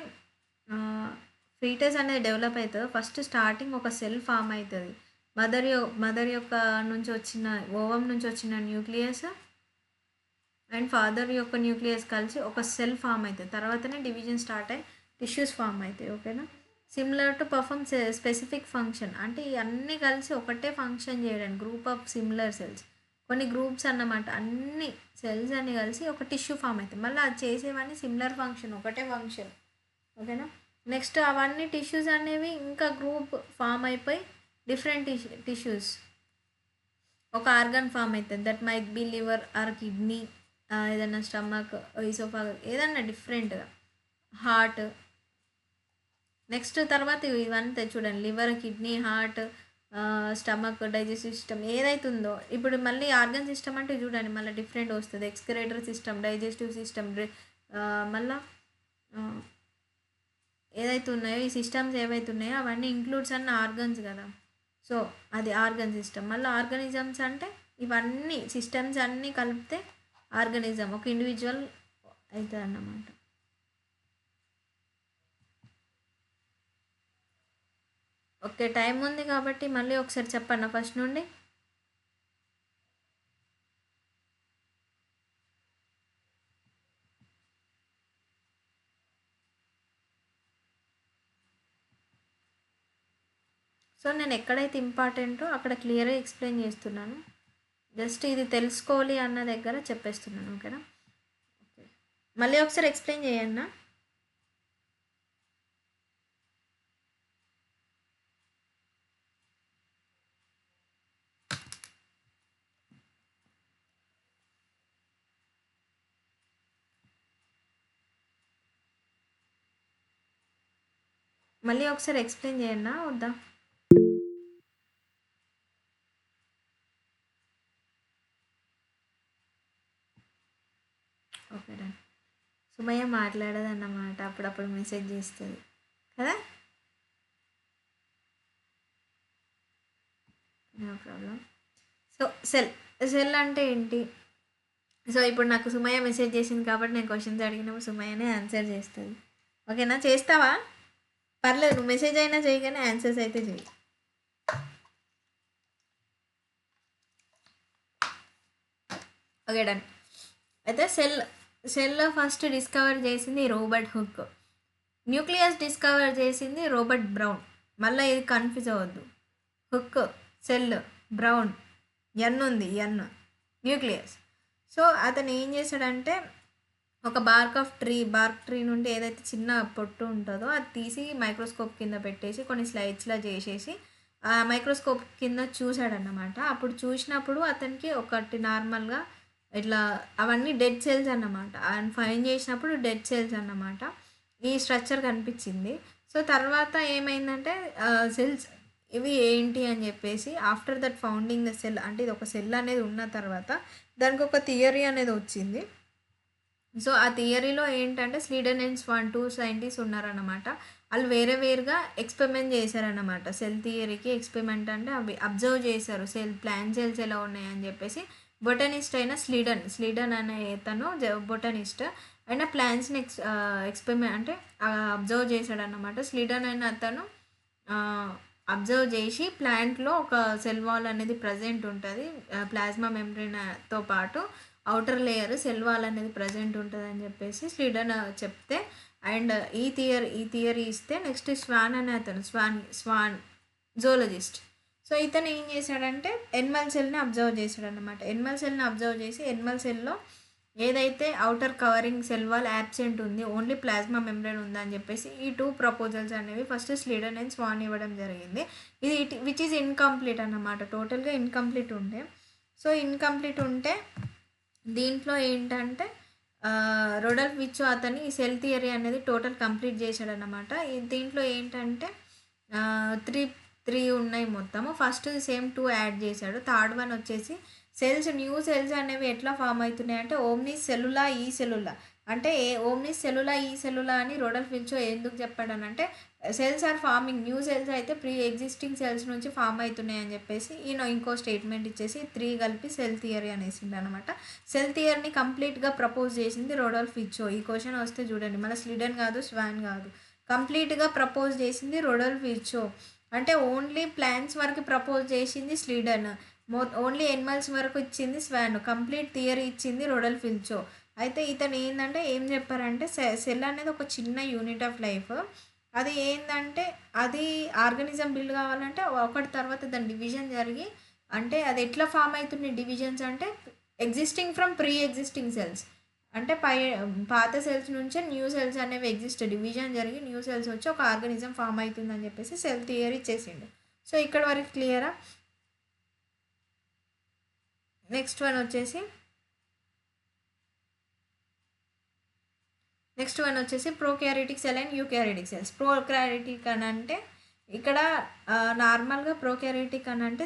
ఫీటస్ అనేది డెవలప్ అవుతుందో ఫస్ట్ స్టార్టింగ్ ఒక సెల్ ఫామ్ అవుతుంది. మదర్ యొక్క నుంచి వచ్చిన ఓవం నుంచి వచ్చిన న్యూక్లియస్ అండ్ ఫాదర్ యొక్క న్యూక్లియస్ కలిసి ఒక సెల్ ఫామ్ అవుతుంది. తర్వాతనే డివిజన్ స్టార్ట్ అయ్యి టిష్యూస్ ఫామ్ అవుతాయి. ఓకేనా. Similar to perform specific function, అంటే ఇవన్నీ కలిసి ఒకటే ఫంక్షన్ చేయడానికి గ్రూప్ ఆఫ్ సిమిలర్ సెల్స్, కొన్ని గ్రూప్స్ అన్నమాట. అన్ని సెల్స్ అన్ని కలిసి ఒక టిష్యూ ఫామ్ అవుతాయి. మళ్ళీ అది చేసేవన్నీ సిమిలర్ ఫంక్షన్, ఒకటే ఫంక్షన్. ఓకేనా. నెక్స్ట్ అవన్నీ టిష్యూస్ అనేవి ఇంకా గ్రూప్ ఫామ్ అయిపోయి డిఫరెంట్ టిష్యూస్ ఒక ఆర్గన్ ఫామ్ అవుతుంది. That might B liver or kidney, ఏదైనా స్టమక్, ఈసోఫాగస్, ఏదన్నా డిఫరెంట్గా, హార్ట్. నెక్స్ట్ తర్వాత ఇవంతా చూడండి, liver, kidney, heart, stomach, digestive system ఏదైతుందో. ఇప్పుడు మళ్ళీ ఆర్గన్ సిస్టమ్ అంటే చూడండి మళ్ళీ డిఫరెంట్ వస్తుంది. ఎక్స్క్రేటరీ సిస్టమ్, డైజెస్టివ్ సిస్టమ్, మళ్ళీ ఏదైతే ఉన్నాయో ఈ సిస్టమ్స్ ఏవైతే ఉన్నాయో అవన్నీ ఇంక్లూడ్స్ అన్న ఆర్గన్స్ కదా. సో అది ఆర్గన్ సిస్టమ్. మళ్ళీ ఆర్గనిజమ్స్ అంటే ఇవన్నీ సిస్టమ్స్ అన్నీ కలిపితే ఆర్గనిజం, ఒక ఇండివిజువల్ అవుతుంది అన్నమాట. ఓకే, టైం ఉంది కాబట్టి మళ్ళీ ఒకసారి చెప్పండి ఫస్ట్ నుండి. సో నేను ఎక్కడైతే ఇంపార్టెంటో అక్కడ క్లియర్గా ఎక్స్ప్లెయిన్ చేస్తున్నాను. జస్ట్ ఇది తెలుసుకోవాలి అన్న దగ్గర చెప్పేస్తున్నాను. ఓకేనా. ఓకే, మళ్ళీ ఒకసారి ఎక్స్ప్లెయిన్ చేయన్నా. మళ్ళీ ఒకసారి ఎక్స్ప్లెయిన్ చేయన్నా వద్దా? Okay done. సుమయ్య మాట్లాడదన్నమాట, అప్పుడప్పుడు మెసేజ్ చేస్తుంది కదా. No problem. సో సెల్ అంటే ఏంటి? సో ఇప్పుడు నాకు సుమయ్య మెసేజ్ చేసింది కాబట్టి నేను క్వశ్చన్స్ అడిగినప్పుడు సుమయ్యనే ఆన్సర్ చేస్తుంది. ఓకేనా? చేస్తావా? పర్లేదు, నువ్వు మెసేజ్ అయినా చేయగానే ఆన్సర్స్ అయితే చేయి. Okay done. అయితే సెల్లో ఫస్ట్ డిస్కవర్ చేసింది రోబర్ట్ హుక్. న్యూక్లియస్ డిస్కవర్ చేసింది రోబర్ట్ బ్రౌన్. మళ్ళీ ఇది కన్ఫ్యూజ్ అవ్వద్దు. హుక్, సెల్, బ్రౌన్, ఎన్ ఉంది, ఎన్ న్యూక్లియస్. సో అతను ఏం చేశాడంటే ఒక బార్క్ ట్రీ నుండి ఏదైతే చిన్న పొట్టు ఉంటుందో అది తీసి మైక్రోస్కోప్ కింద పెట్టేసి కొన్ని స్లైడ్స్లా చేసేసి ఆ మైక్రోస్కోప్ కింద చూశాడన్నమాట. అప్పుడు చూసినప్పుడు అతనికి ఒకటి నార్మల్గా ఇట్లా అవన్నీ డెడ్ సెల్స్ అన్నమాట. అండ్ ఫైన్ చేసినప్పుడు డెడ్ సెల్స్ అన్నమాట. ఈ స్ట్రక్చర్ కనిపించింది. సో తర్వాత ఏమైందంటే సెల్స్ ఇవి ఏంటి అని చెప్పేసి after that founding the cell, అంటే ఇది ఒక సెల్ అనేది ఉన్న తర్వాత దానికి ఒక థియరీ అనేది వచ్చింది. సో ఆ థియరీలో ఏంటంటే స్లీడన్ అండ్ స్వాన్ 2 సైంటిస్ట్ ఉన్నారన్నమాట. వాళ్ళు వేరుగా ఎక్స్పెరిమెంట్ చేశారన్నమాట. సెల్ థియరీకి ఎక్స్పెరిమెంట్ అంటే అవి అబ్జర్వ్ చేశారు ప్లాంట్ సెల్స్ ఎలా ఉన్నాయని చెప్పేసి. బొటనిస్ట్ అయిన స్లీడన్ అనే తను బొటనిస్ట్ అయిన ప్లాంట్స్ని ఎక్స్పెరిమెంట్ అంటే అబ్జర్వ్ చేశాడన్నమాట. స్లీడన్ అయిన అతను అబ్జర్వ్ చేసి ప్లాంట్లో ఒక సెల్ వాల్ అనేది ప్రజెంట్ ఉంటుంది, ప్లాస్మా మెంబ్రేన్తో పాటు అవుటర్ లేయర్ సెల్ వాల్ అనేది ప్రజెంట్ ఉంటుంది అని చెప్పేసి స్లీడన్ చెప్తే, అండ్ ఈ థియరీ ఇస్తే నెక్స్ట్ స్వాన్ అనే అతను స్వాన్ జూలాజిస్ట్. సో ఇతను ఏం చేశాడంటే ఎనిమల్ సెల్ని అబ్జర్వ్ చేశాడనమాట. ఎనిమల్ సెల్ని అబ్జర్వ్ చేసి ఎనిమల్ సెల్లో ఏదైతే outer covering cell wall absent ఉంది, ఓన్లీ ప్లాస్మా మెంబ్రేన్ ఉందని చెప్పేసి ఈ 2 ప్రపోజల్స్ అనేవి ఫస్ట్ స్లీడన్ అండ్ స్వాన్ ఇవ్వడం జరిగింది. ఇది విచ్ ఈజ్ ఇన్కంప్లీట్ అన్నమాట. టోటల్గా ఇన్కంప్లీట్ ఉంటే, సో ఇన్కంప్లీట్ ఉంటే దీంట్లో ఏంటంటే రొడాల్ఫ్ విచ్చో అతని ఈ సెల్ థియరీ అనేది టోటల్ కంప్లీట్ చేశాడనమాట. దీంట్లో ఏంటంటే త్రీ ఉన్నాయి మొత్తము. ఫస్ట్ సేమ్ 2 యాడ్ చేశాడు. థర్డ్ వన్ వచ్చేసి న్యూ సెల్స్ అనేవి ఎట్లా ఫామ్ అవుతున్నాయి అంటే ఓమ్నిస్ సెల్యులా ఈ సెల్యులా, అంటే ఓమ్నిస్ సెల్యులా ఈ సెల్యులా అని రొడాల్ఫ్ విచ్చో ఎందుకు చెప్పాడనంటే cells are forming, new cells అయితే ప్రీ ఎగ్జిస్టింగ్ సెల్స్ నుంచి ఫామ్ అవుతున్నాయి అని చెప్పేసి ఈయన ఇంకో స్టేట్మెంట్ ఇచ్చేసి 3 కలిపి సెల్ థియరీ అనేసింది అనమాట. సెల్ థియరీని కంప్లీట్గా ప్రపోజ్ చేసింది రొడాల్ఫ్ విచ్చో. ఈ క్వశ్చన్ వస్తే చూడండి, మన స్లీడన్ కాదు, స్వాన్ కాదు, కంప్లీట్గా ప్రపోజ్ చేసింది రొడాల్ఫ్ విచ్చో. అంటే ఓన్లీ ప్లాంట్స్ వరకు ప్రపోజ్ చేసింది స్లీడన్, ఓన్లీ ఎనిమల్స్ వరకు ఇచ్చింది స్వాన్, కంప్లీట్ థియరీ ఇచ్చింది రొడాల్ఫ్ విచ్చో. అయితే ఇతను ఏంటంటే ఏం చెప్పారంటే సెల్ అనేది ఒక చిన్న యూనిట్ ఆఫ్ లైఫ్. అది ఏంటంటే అది ఆర్గానిజం బిల్డ్ కావాలంటే ఒకటి తర్వాత దాని డివిజన్ జరిగి, అంటే అది ఎట్లా ఫామ్ అవుతుంది డివిజన్స్ అంటే existing from pre existing cells, అంటే పాత సెల్స్ నుంచే న్యూ సెల్స్ అనేవి డివిజన్ జరిగి న్యూ సెల్స్ వచ్చి ఒక ఆర్గానిజం ఫామ్ అవుతుందని చెప్పేసి సెల్ థియరీ ఇచ్చేసిండు. సో ఇక్కడ వరకు క్లియరా? నెక్స్ట్ వన్ వచ్చేసి prokaryotic cell and eukaryotic cells. Prokaryotic అని అంటే ఇక్కడ నార్మల్గా ప్రోకారియోటిక్ అని అంటే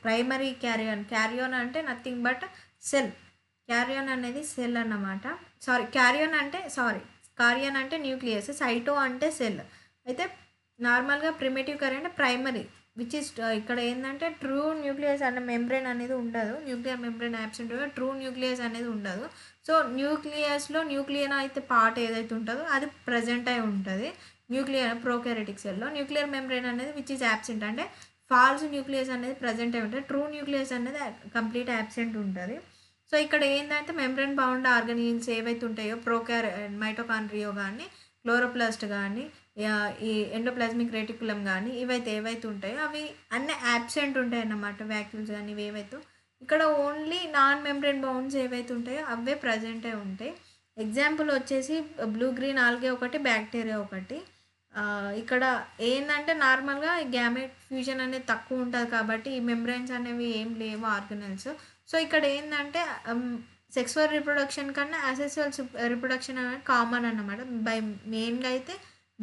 ప్రైమరీ క్యారియోన్ అంటే నథింగ్ బట్ సెల్. క్యారియోన్ అనేది సెల్ అన్నమాట. కార్యోన్ అంటే న్యూక్లియస్, సైటో అంటే సెల్. అయితే నార్మల్గా ప్రిమిటివ్ క్యారియన్ అంటే ప్రైమరీ, విచ్ ఇస్ ఇక్కడ ఏంటంటే ట్రూ న్యూక్లియస్ అనే మెంబ్రెయిన్ అనేది ఉండదు, న్యూక్లియర్ మెంబ్రెయిన్ యాబ్సెంట్గా ట్రూ న్యూక్లియస్ అనేది ఉండదు. సో న్యూక్లియస్లో న్యూక్లియర్ అయితే పార్ట్ ఏదైతే ఉంటుందో అది ప్రజెంట్ అయి ఉంటుంది ప్రోకారియోటిక్ సెల్లో. న్యూక్లియర్ మెంబ్రెయిన్ అనేది విచ్ ఈజ్ యాబ్సెంట్, అంటే ఫాల్స్ న్యూక్లియస్ అనేది ప్రజెంట్ అయి ఉంటుంది, ట్రూ న్యూక్లియస్ అనేది కంప్లీట్ యాబ్సెంట్ ఉంటుంది. సో ఇక్కడ ఏంటంటే మెంబ్రెయిన్ బౌండ్ ఆర్గానిజమ్స్ ఏవైతే ఉంటాయో మైటోకాండ్రియో కానీ, క్లోరోప్లాస్ట్ కానీ, ఈ ఎండోప్లాస్మిక్ రెటికులం కానీ ఏవైతే ఉంటాయో అవి అన్నీ యాబ్సెంట్ ఉంటాయి అన్నమాట. వ్యాక్యూల్స్ కానీ ఇవి ఏవైతే, ఇక్కడ ఓన్లీ నాన్ మెంబ్రెయిన్ బౌండ్స్ ఏవైతే ఉంటాయో అవే ప్రజెంట్ అయి ఉంటాయి. ఎగ్జాంపుల్ వచ్చేసి బ్లూ గ్రీన్ ఆల్గే ఒకటి, బ్యాక్టీరియా ఒకటి. ఇక్కడ ఏంటంటే నార్మల్గా గ్యామెట్ ఫ్యూజన్ అనేది తక్కువ ఉంటుంది కాబట్టి ఈ మెంబ్రెయిన్స్ అనేవి ఏం లేవు ఆర్గనల్స్. సో ఇక్కడ ఏంటంటే సెక్సువల్ రిప్రొడక్షన్ కన్నా అసెక్సువల్ రిప్రొడక్షన్ అనేది కామన్ అన్నమాట. మెయిన్గా అయితే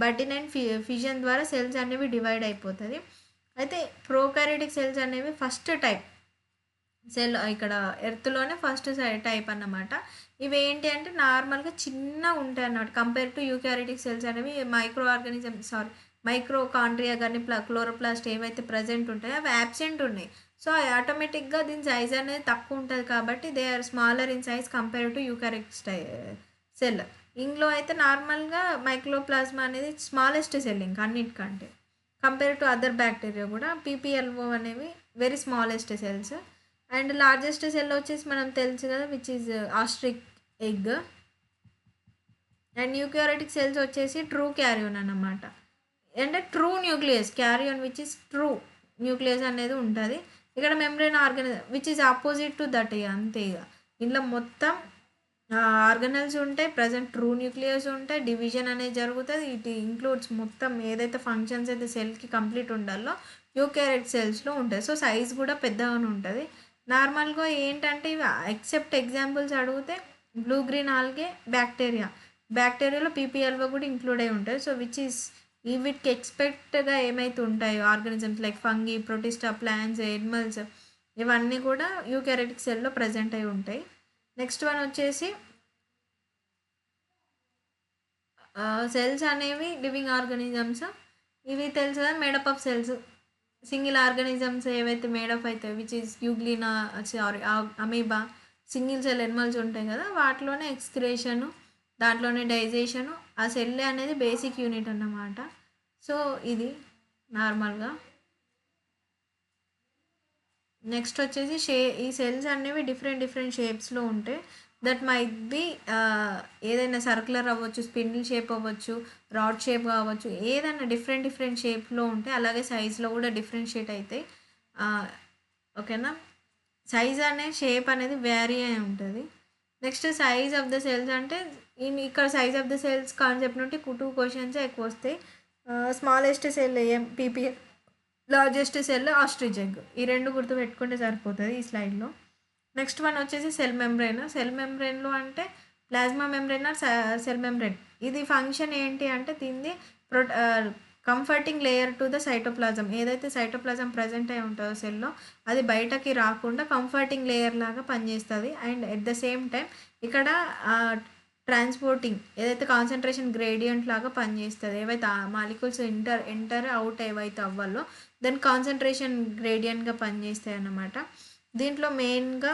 బడ్డింగ్ అండ్ ఫిజన్ ద్వారా సెల్స్ అనేవి డివైడ్ అయిపోతుంది. అయితే ప్రోకారియోటిక్ సెల్స్ అనేవి ఫస్ట్ టైప్ సెల్ ఇక్కడ ఎర్త్‌లోనే ఫస్ట్ టైప్ అన్నమాట. ఇవేంటి అంటే నార్మల్‌గా చిన్నగా ఉంటాయన్నమాట. కంపేర్ టు యూకారియోటిక్ సెల్స్ అనేవి మైక్రోకాండ్రియా గాని, క్లోరోప్లాస్ట్ ఏవైతే ప్రెజెంట్ ఉంటాయో అవి యాబ్సెంట్ ఉన్నాయి. సో, ఆటోమేటిక్‌గా దీని సైజ్ అనేది తక్కువ ఉంటది కాబట్టి they are smaller in size compare to eukaryotic cell. ఇందులో అయితే నార్మల్‌గా మైక్రోప్లాస్మా అనేది స్మాలెస్ట్ సెల్ ఇంకా అన్నిటికంటే. కంపేర్ టు అదర్ బ్యాక్టీరియా కూడా పీపీఎల్ఓ అనేవి very smallest cells. And largest cell వచ్చేసి మనం తెలుసు కదా which is ostrich egg. And eukaryotic cells వచ్చేసి ట్రూ క్యారియోన్ అన్నమాట. అంటే true nucleus karyon which is true nucleus అనేది ఉంటుంది. ఇక్కడ membrane organism which is opposite to that ఇక అంతే ఇక. ఇంట్లో మొత్తం ఆర్గనల్స్ ఉంటాయి, ప్రజెంట్ ట్రూ న్యూక్లియస్ ఉంటాయి, డివిజన్ అనేది జరుగుతుంది. ఇట్ ఇంక్లూడ్స్ మొత్తం ఏదైతే ఫంక్షన్స్ అయితే సెల్కి కంప్లీట్ ఉండాలో యూకారియోటిక్ సెల్స్లో ఉంటుంది. సో సైజ్ కూడా పెద్దగానే ఉంటుంది. నార్మల్గా ఏంటంటే ఇవి ఎక్సెప్ట్ ఎగ్జాంపుల్స్ అడిగితే బ్లూ గ్రీన్ ఆల్గే బ్యాక్టీరియాలో పీపీఎల్ఓ కూడా ఇంక్లూడ్ అయి ఉంటుంది. సో విచ్ ఈస్ ఈ వీటికి ఎక్స్పెక్ట్గా ఏమైతే ఉంటాయో organisms like fungi, Protista, plants, animals ఇవన్నీ కూడా యూకారియోటిక్ సెల్లో ప్రజెంట్ అయి ఉంటాయి. నెక్స్ట్ వన్ వచ్చేసి సెల్స్ అనేవి లివింగ్ ఆర్గానిజమ్స్. ఇవి తెలుసు కదా made up of cells. Single organisms ఏవైతే మేడప్ అవుతాయి which is euglena amoeba single cell animals ఉంటాయి కదా వాటిలోనే ఎక్స్క్రేషను, దాంట్లోనే డైజెషను, ఆ సెల్ అనేది బేసిక్ యూనిట్ అన్నమాట. సో ఇది నార్మల్గా. నెక్స్ట్ వచ్చేసి ఈ సెల్స్ అనేవి డిఫరెంట్ షేప్స్లో ఉంటాయి. దట్ మైట్ బి ఏదైనా సర్కులర్ అవ్వచ్చు, స్పిన్డిల్ షేప్ అవ్వచ్చు, రాడ్ షేప్ కావచ్చు, ఏదైనా డిఫరెంట్ షేప్లో ఉంటాయి. అలాగే సైజ్లో కూడా డిఫరెన్షియేట్ అవుతాయి. ఓకేనా. సైజ్ అనే షేప్ అనేది వేరీ అయి ఉంటుంది. Next size of the cells అంటే ఇక్కడ size of the cells concept నుండి 2 క్వశ్చన్స్ ఎక్కువ వస్తాయి. Smallest cell PPL, largest cell ostrich egg. ఈ రెండు గుర్తు పెట్టుకుంటే సరిపోతుంది ఈ స్లైడ్లో. నెక్స్ట్ వన్ వచ్చేసి సెల్ మెంబ్రెయిన్లో అంటే plasma membrane or cell membrane. ఇది ఫంక్షన్ ఏంటి అంటే దీన్ని comforting layer to the cytoplasm. ఏదైతే సైటోప్లాజం ప్రజెంట్ అయి ఉంటుందో సెల్లో అది బయటకి రాకుండా కంఫర్టింగ్ లేయర్ లాగా పనిచేస్తుంది. And at the same time ఇక్కడ ట్రాన్స్పోర్టింగ్ ఏదైతే కాన్సన్ట్రేషన్ గ్రేడియంట్ లాగా పనిచేస్తుంది. ఏవైతే మాలిక్యూల్స్ ఎంటర్ అవుట్ ఏవైతే అవ్వాలో దాని కాన్సన్ట్రేషన్ గ్రేడియంట్గా పనిచేస్తాయి అన్నమాట. దీంట్లో మెయిన్గా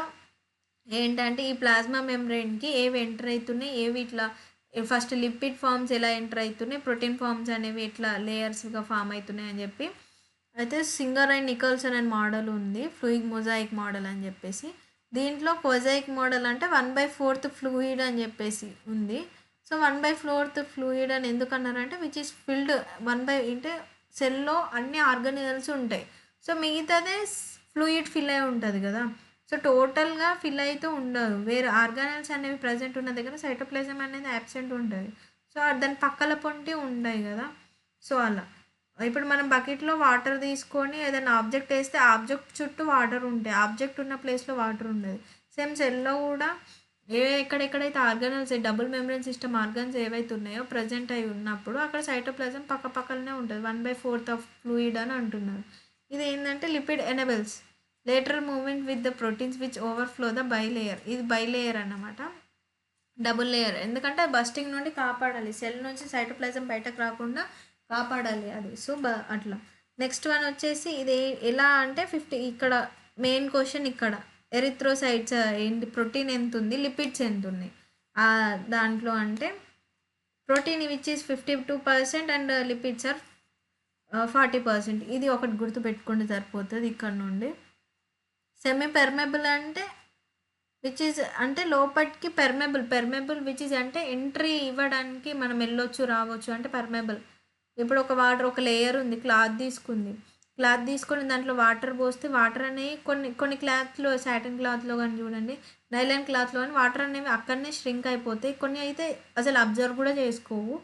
ఏంటంటే ఈ ప్లాస్మా మెంబ్రెయిన్కి ఏవి ఎంటర్ అవుతున్నాయి, ఏవి ఇట్లా ఫస్ట్ లిపిడ్ ఫామ్స్ ఎలా ఎంటర్ అవుతున్నాయి, ప్రోటీన్ ఫామ్స్ అనేవి ఎట్లా లేయర్స్గా ఫామ్ అవుతున్నాయి అని చెప్పి. అయితే సింగర్ అండ్ నికల్సన్ అనే మోడల్ ఉంది, ఫ్లూయిడ్ మొజాయిక్ మోడల్ అని చెప్పేసి. దీంట్లో మొజాయిక్ మోడల్ అంటే 1/4 ఫ్లూయిడ్ అని చెప్పేసి ఉంది. సో 1/4 ఫ్లూయిడ్ అని ఎందుకన్నారంటే విచ్ ఈస్ ఫిల్డ్ అంటే సెల్లో అన్ని ఆర్గానిజల్స్ ఉంటాయి. సో మిగతాదే ఫ్లూయిడ్ ఫిల్ అయి ఉంటుంది కదా. సో టోటల్గా ఫిల్ అయితే ఉండదు. వేరే ఆర్గానల్స్ అనేవి ప్రజెంట్ ఉన్న దగ్గర సైటోప్లాజం అనేది యాబ్సెంట్ ఉంటుంది. సో దాని పక్కల పొంటి ఉంటాయి కదా. సో అలా ఇప్పుడు మనం బకెట్లో వాటర్ తీసుకొని ఏదైనా ఆబ్జెక్ట్ వేస్తే ఆబ్జెక్ట్ చుట్టూ వాటర్ ఉంటాయి, ఆబ్జెక్ట్ ఉన్న ప్లేస్లో వాటర్ ఉండదు. సేమ్ సెల్లో కూడా ఎక్కడెక్కడైతే organelles double membrane system organs ఏవైతే ఉన్నాయో ప్రజెంట్ అయి ఉన్నప్పుడు అక్కడ సైటోప్లాజం పక్కనే ఉంటుంది. 1/4 ఆఫ్ ఫ్లూయిడ్ అని అంటున్నారు. ఇది ఏంటంటే lipid enables lateral movement with the proteins which overflow the bilayer. ఇది బైలేయర్ అన్నమాట, డబుల్ లేయర్. ఎందుకంటే బస్టింగ్ నుండి కాపాడాలి, సెల్ నుంచి సైటోప్లాజం బయటకు రాకుండా కాపాడాలి అది. సో అట్లా. నెక్స్ట్ వన్ వచ్చేసి ఇది ఎలా అంటే 50 ఇక్కడ మెయిన్ క్వశ్చన్ ఇక్కడ ఎరిథ్రోసైట్స్ ఏంటి, ప్రోటీన్ ఎంత ఉంది, లిపిడ్స్ ఎంత ఉన్నాయి దాంట్లో అంటే protein which is 52% and lipids are 40%. ఇది ఒకటి గుర్తుపెట్టుకుంటే సరిపోతుంది ఇక్కడ నుండి. సెమీ పెర్మెబుల్ అంటే విచ్ ఈజ్ అంటే లోపటికి పెర్మెబుల్ విచ్ ఈజ్ అంటే ఎంట్రీ ఇవ్వడానికి మనం వెళ్ళొచ్చు రావచ్చు అంటే పెర్మెబుల్. ఇప్పుడు ఒక లేయర్ ఉంది, క్లాత్ తీసుకొని దాంట్లో వాటర్ పోస్తే వాటర్ అనేవి కొన్ని క్లాత్లో సాటిన్ క్లాత్లో కానీ చూడండి, నైలాన్ క్లాత్లో కానీ వాటర్ అనేవి అక్కడనే ష్రింక్ అయిపోతాయి. కొన్ని అయితే అసలు అబ్జర్వ్ కూడా చేసుకోవు.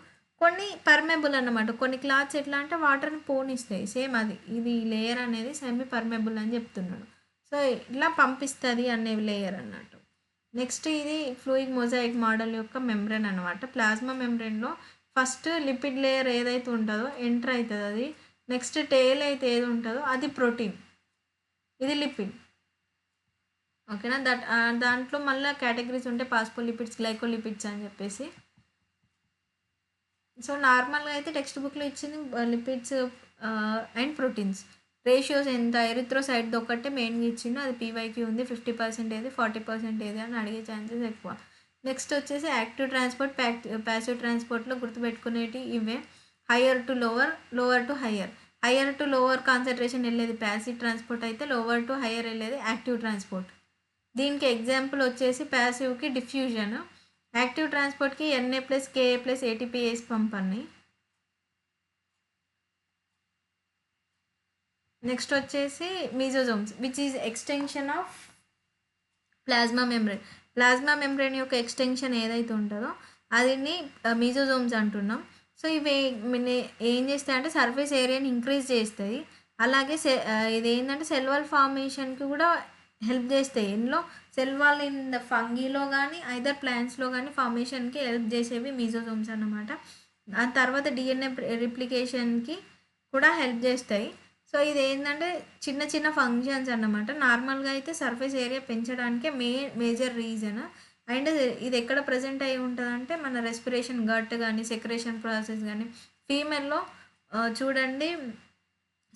కొన్ని పర్మెబుల్ అన్నమాట. కొన్ని క్లాత్స్ ఎట్లా అంటే వాటర్ని పోనిస్తాయి. సేమ్ అది ఇది లేయర్ అనేది సెమీ పర్మెబుల్ అని చెప్తున్నాడు. సో ఇట్లా పంపిస్తుంది అనే లేయర్ అన్నట్టు. నెక్స్ట్ ఇది ఫ్లూయిడ్ మొజాయిక్ మోడల్ యొక్క మెంబ్రెయిన్ అనమాట. ప్లాస్మా మెంబ్రెయిన్లో ఫస్ట్ లిపిడ్ లేయర్ ఏదైతే ఉంటుందో ఎంటర్ అవుతుంది అది. నెక్స్ట్ టేల్ అయితే ఏది ఉంటుందో అది ప్రోటీన్, ఇది లిపిడ్. ఓకేనా. దాంట్లో మళ్ళీ కేటగిరీస్ ఉంటాయి, పాస్పోలిపిడ్స్, గ్లైకోలిపిడ్స్ అని చెప్పేసి. సో నార్మల్గా అయితే టెక్స్ట్ బుక్లో ఇచ్చింది లిపిడ్స్ అండ్ ప్రోటీన్స్ రేషియోస్ ఎంత, ఎరిథ్రోసైడ్ ఒకటే మెయిన్గా ఇచ్చిండు, అది పీవైకి ఉంది. 50% ఏది, 40% ఏది అని అడిగే ఛాన్సెస్ ఎక్కువ. నెక్స్ట్ వచ్చేసి యాక్టివ్ ట్రాన్స్పోర్ట్, ప్యాసివ్ ట్రాన్స్పోర్ట్లో గుర్తుపెట్టుకునేటి ఇవే. Higher to lower, lower to higher. Higher to lower concentration వెళ్ళేది ప్యాసివ్ ట్రాన్స్పోర్ట్ అయితే, లోవర్ టు హయ్యర్ వెళ్ళేది యాక్టివ్ ట్రాన్స్పోర్ట్. దీనికి ఎగ్జాంపుల్ వచ్చేసి ప్యాసివ్కి డిఫ్యూజన్, యాక్టివ్ ట్రాన్స్పోర్ట్కి Na+Ka+ATPase పంప్ అని. నెక్స్ట్ వచ్చేసి mesosomes which is extension of plasma membrane. Plasma membrane యొక్క ఎక్స్టెన్షన్ ఏదైతే ఉంటుందో అదిని మీజోజోమ్స్ అంటున్నాం. సో ఇవి ఏం చేస్తాయి అంటే సర్ఫేస్ ఏరియాని ఇంక్రీజ్ చేస్తాయి. అలాగే ఇది ఏంటంటే సెల్ వాల్ ఫార్మేషన్కి కూడా హెల్ప్ చేస్తాయి. ఇందులో సెల్ వాల్ ఇన్ ద ఫంగీలో కానీ ఐదర్ ప్లాంట్స్లో కానీ ఫార్మేషన్కి హెల్ప్ చేసేవి మీజోజోమ్స్ అన్నమాట. ఆ తర్వాత డిఎన్ఏ రిప్లికేషన్కి కూడా హెల్ప్ చేస్తాయి. సో ఇది ఏంటంటే చిన్న చిన్న ఫంక్షన్స్ అన్నమాట. నార్మల్గా అయితే సర్ఫేస్ ఏరియా పెంచడానికే మేజర్ రీజన్. అండ్ ఇది ఎక్కడ ప్రజెంట్ అయి ఉంటుందంటే మన రెస్పిరేషన్, గట్ కానీ సెక్రేషన్ ప్రాసెస్ కానీ. ఫీమేల్లో చూడండి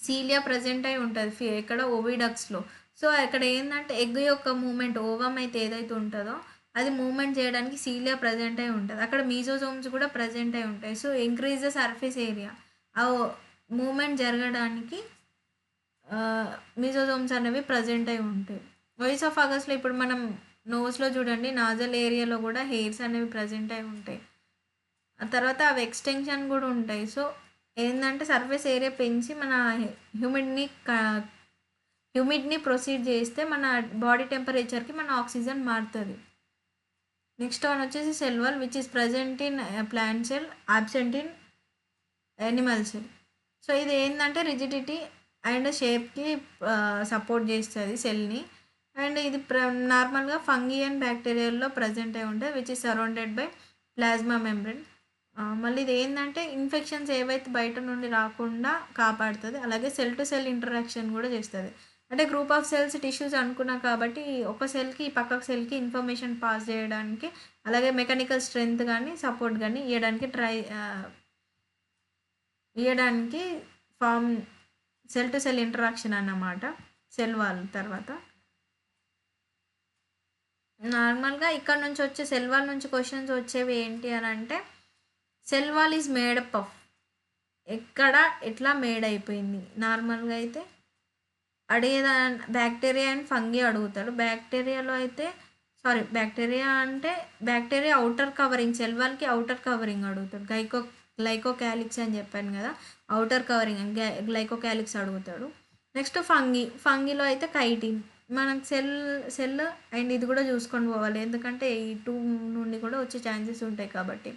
సీలియా ప్రజెంట్ అయి ఉంటుంది ఎక్కడ, ఓవిడక్స్లో. సో అక్కడ ఏంటంటే ఎగ్ యొక్క మూమెంట్, ఓవం అయితే ఏదైతే ఉంటుందో అది మూమెంట్ చేయడానికి సీలియా ప్రజెంట్ అయి ఉంటుంది. అక్కడ మీజోజోమ్స్ కూడా ప్రజెంట్ అయి ఉంటాయి. So increase the surface area, ఆ మూమెంట్ జరగడానికి మీజోజోమ్స్ అనేవి ప్రజెంట్ అయి ఉంటాయి. వాయిస్ ఆఫ్ ఆగస్ట్లో ఇప్పుడు మనం నోస్లో చూడండి, నాజల్ ఏరియాలో కూడా హెయిర్స్ అనేవి ప్రజెంట్ అయి ఉంటాయి. ఆ తర్వాత అవి ఎక్స్టెన్షన్ కూడా ఉంటాయి. సో ఏంటంటే సర్ఫేస్ ఏరియా పెంచి మన హ్యూమిడ్ని ప్రొసీడ్ చేస్తే మన బాడీ టెంపరేచర్కి మన ఆక్సిజన్ మారుతుంది. నెక్స్ట్ వన్ వచ్చేసి cell wall which is present in plant cell, absent in animal cell. So ఇది ఏంటంటే రిజిడిటీ అండ్ షేప్కి సపోర్ట్ చేస్తుంది సెల్ని. అండ్ ఇది నార్మల్గా ఫంగీ అండ్ బ్యాక్టీరియాల్లో ప్రజెంట్ అయి ఉంటుంది which is surrounded by plasma membrane. మళ్ళీ ఇది ఏంటంటే ఇన్ఫెక్షన్స్ ఏవైతే బయట నుండి రాకుండా కాపాడుతుంది. అలాగే సెల్ టు సెల్ ఇంటరాక్షన్ కూడా చేస్తుంది. అంటే గ్రూప్ ఆఫ్ సెల్స్ టిష్యూస్ అనుకున్నాం కాబట్టి ఒక సెల్కి పక్క సెల్కి ఇన్ఫర్మేషన్ పాస్ చేయడానికి, అలాగే మెకానికల్ స్ట్రెంగ్త్ కానీ సపోర్ట్ కానీ ఇవ్వడానికి form cell to cell interaction అన్నమాట సెల్ వాల్. తర్వాత నార్మల్గా ఇక్కడ నుంచి వచ్చే సెల్ వాల్ నుంచి క్వశ్చన్స్ వచ్చేవి ఏంటి అని అంటే, cell wall is made up of, ఎక్కడ ఎట్లా మేడ్ అయిపోయింది. నార్మల్గా అయితే అడిగేదా బ్యాక్టీరియా అండ్ ఫంగీ అడుగుతాడు. బ్యాక్టీరియాలో అయితే బ్యాక్టీరియా అవుటర్ కవరింగ్, సెల్ వాల్కి అవుటర్ కవరింగ్ అడుగుతాడు. గ్లైకోకాలిక్స్ అని చెప్పాను కదా, అవుటర్ కవరింగ్ గ్లైకోకాలిక్స్ అడుగుతాడు. నెక్స్ట్ ఫంగీలో అయితే కైటిన్. మనకు సెల్ అండ్ ఇది కూడా చూసుకొని పోవాలి, ఎందుకంటే ఈ 2 నుండి కూడా వచ్చే ఛాన్సెస్ ఉంటాయి కాబట్టి.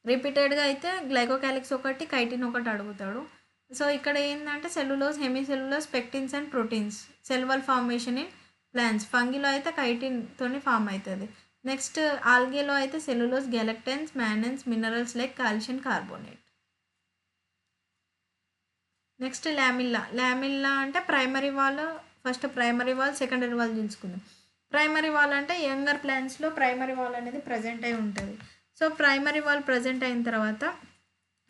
రిపీటెడ్గా అయితే గ్లైకోకాలిక్స్ ఒకటి, కైటిన్ ఒకటి అడుగుతాడు. సో ఇక్కడ ఏంటంటే cellulose, hemicellulose, pectins and proteins, cell wall formation in plants. ఫంగిలో అయితే కైటిన్తోని ఫామ్ అవుతుంది. నెక్స్ట్ ఆల్గేలో అయితే cellulose, galactans, mannans, minerals like calcium carbonate. Next lamella అంటే primary wall. First primary wall, secondary wall తెలుసుకుందాం. ప్రైమరీ వాల్ అంటే యంగర్ ప్లాంట్స్లో ప్రైమరీ వాల్ అనేది ప్రజెంట్ అయి ఉంటుంది. సో ప్రైమరీ వాల్ ప్రజెంట్ అయిన తర్వాత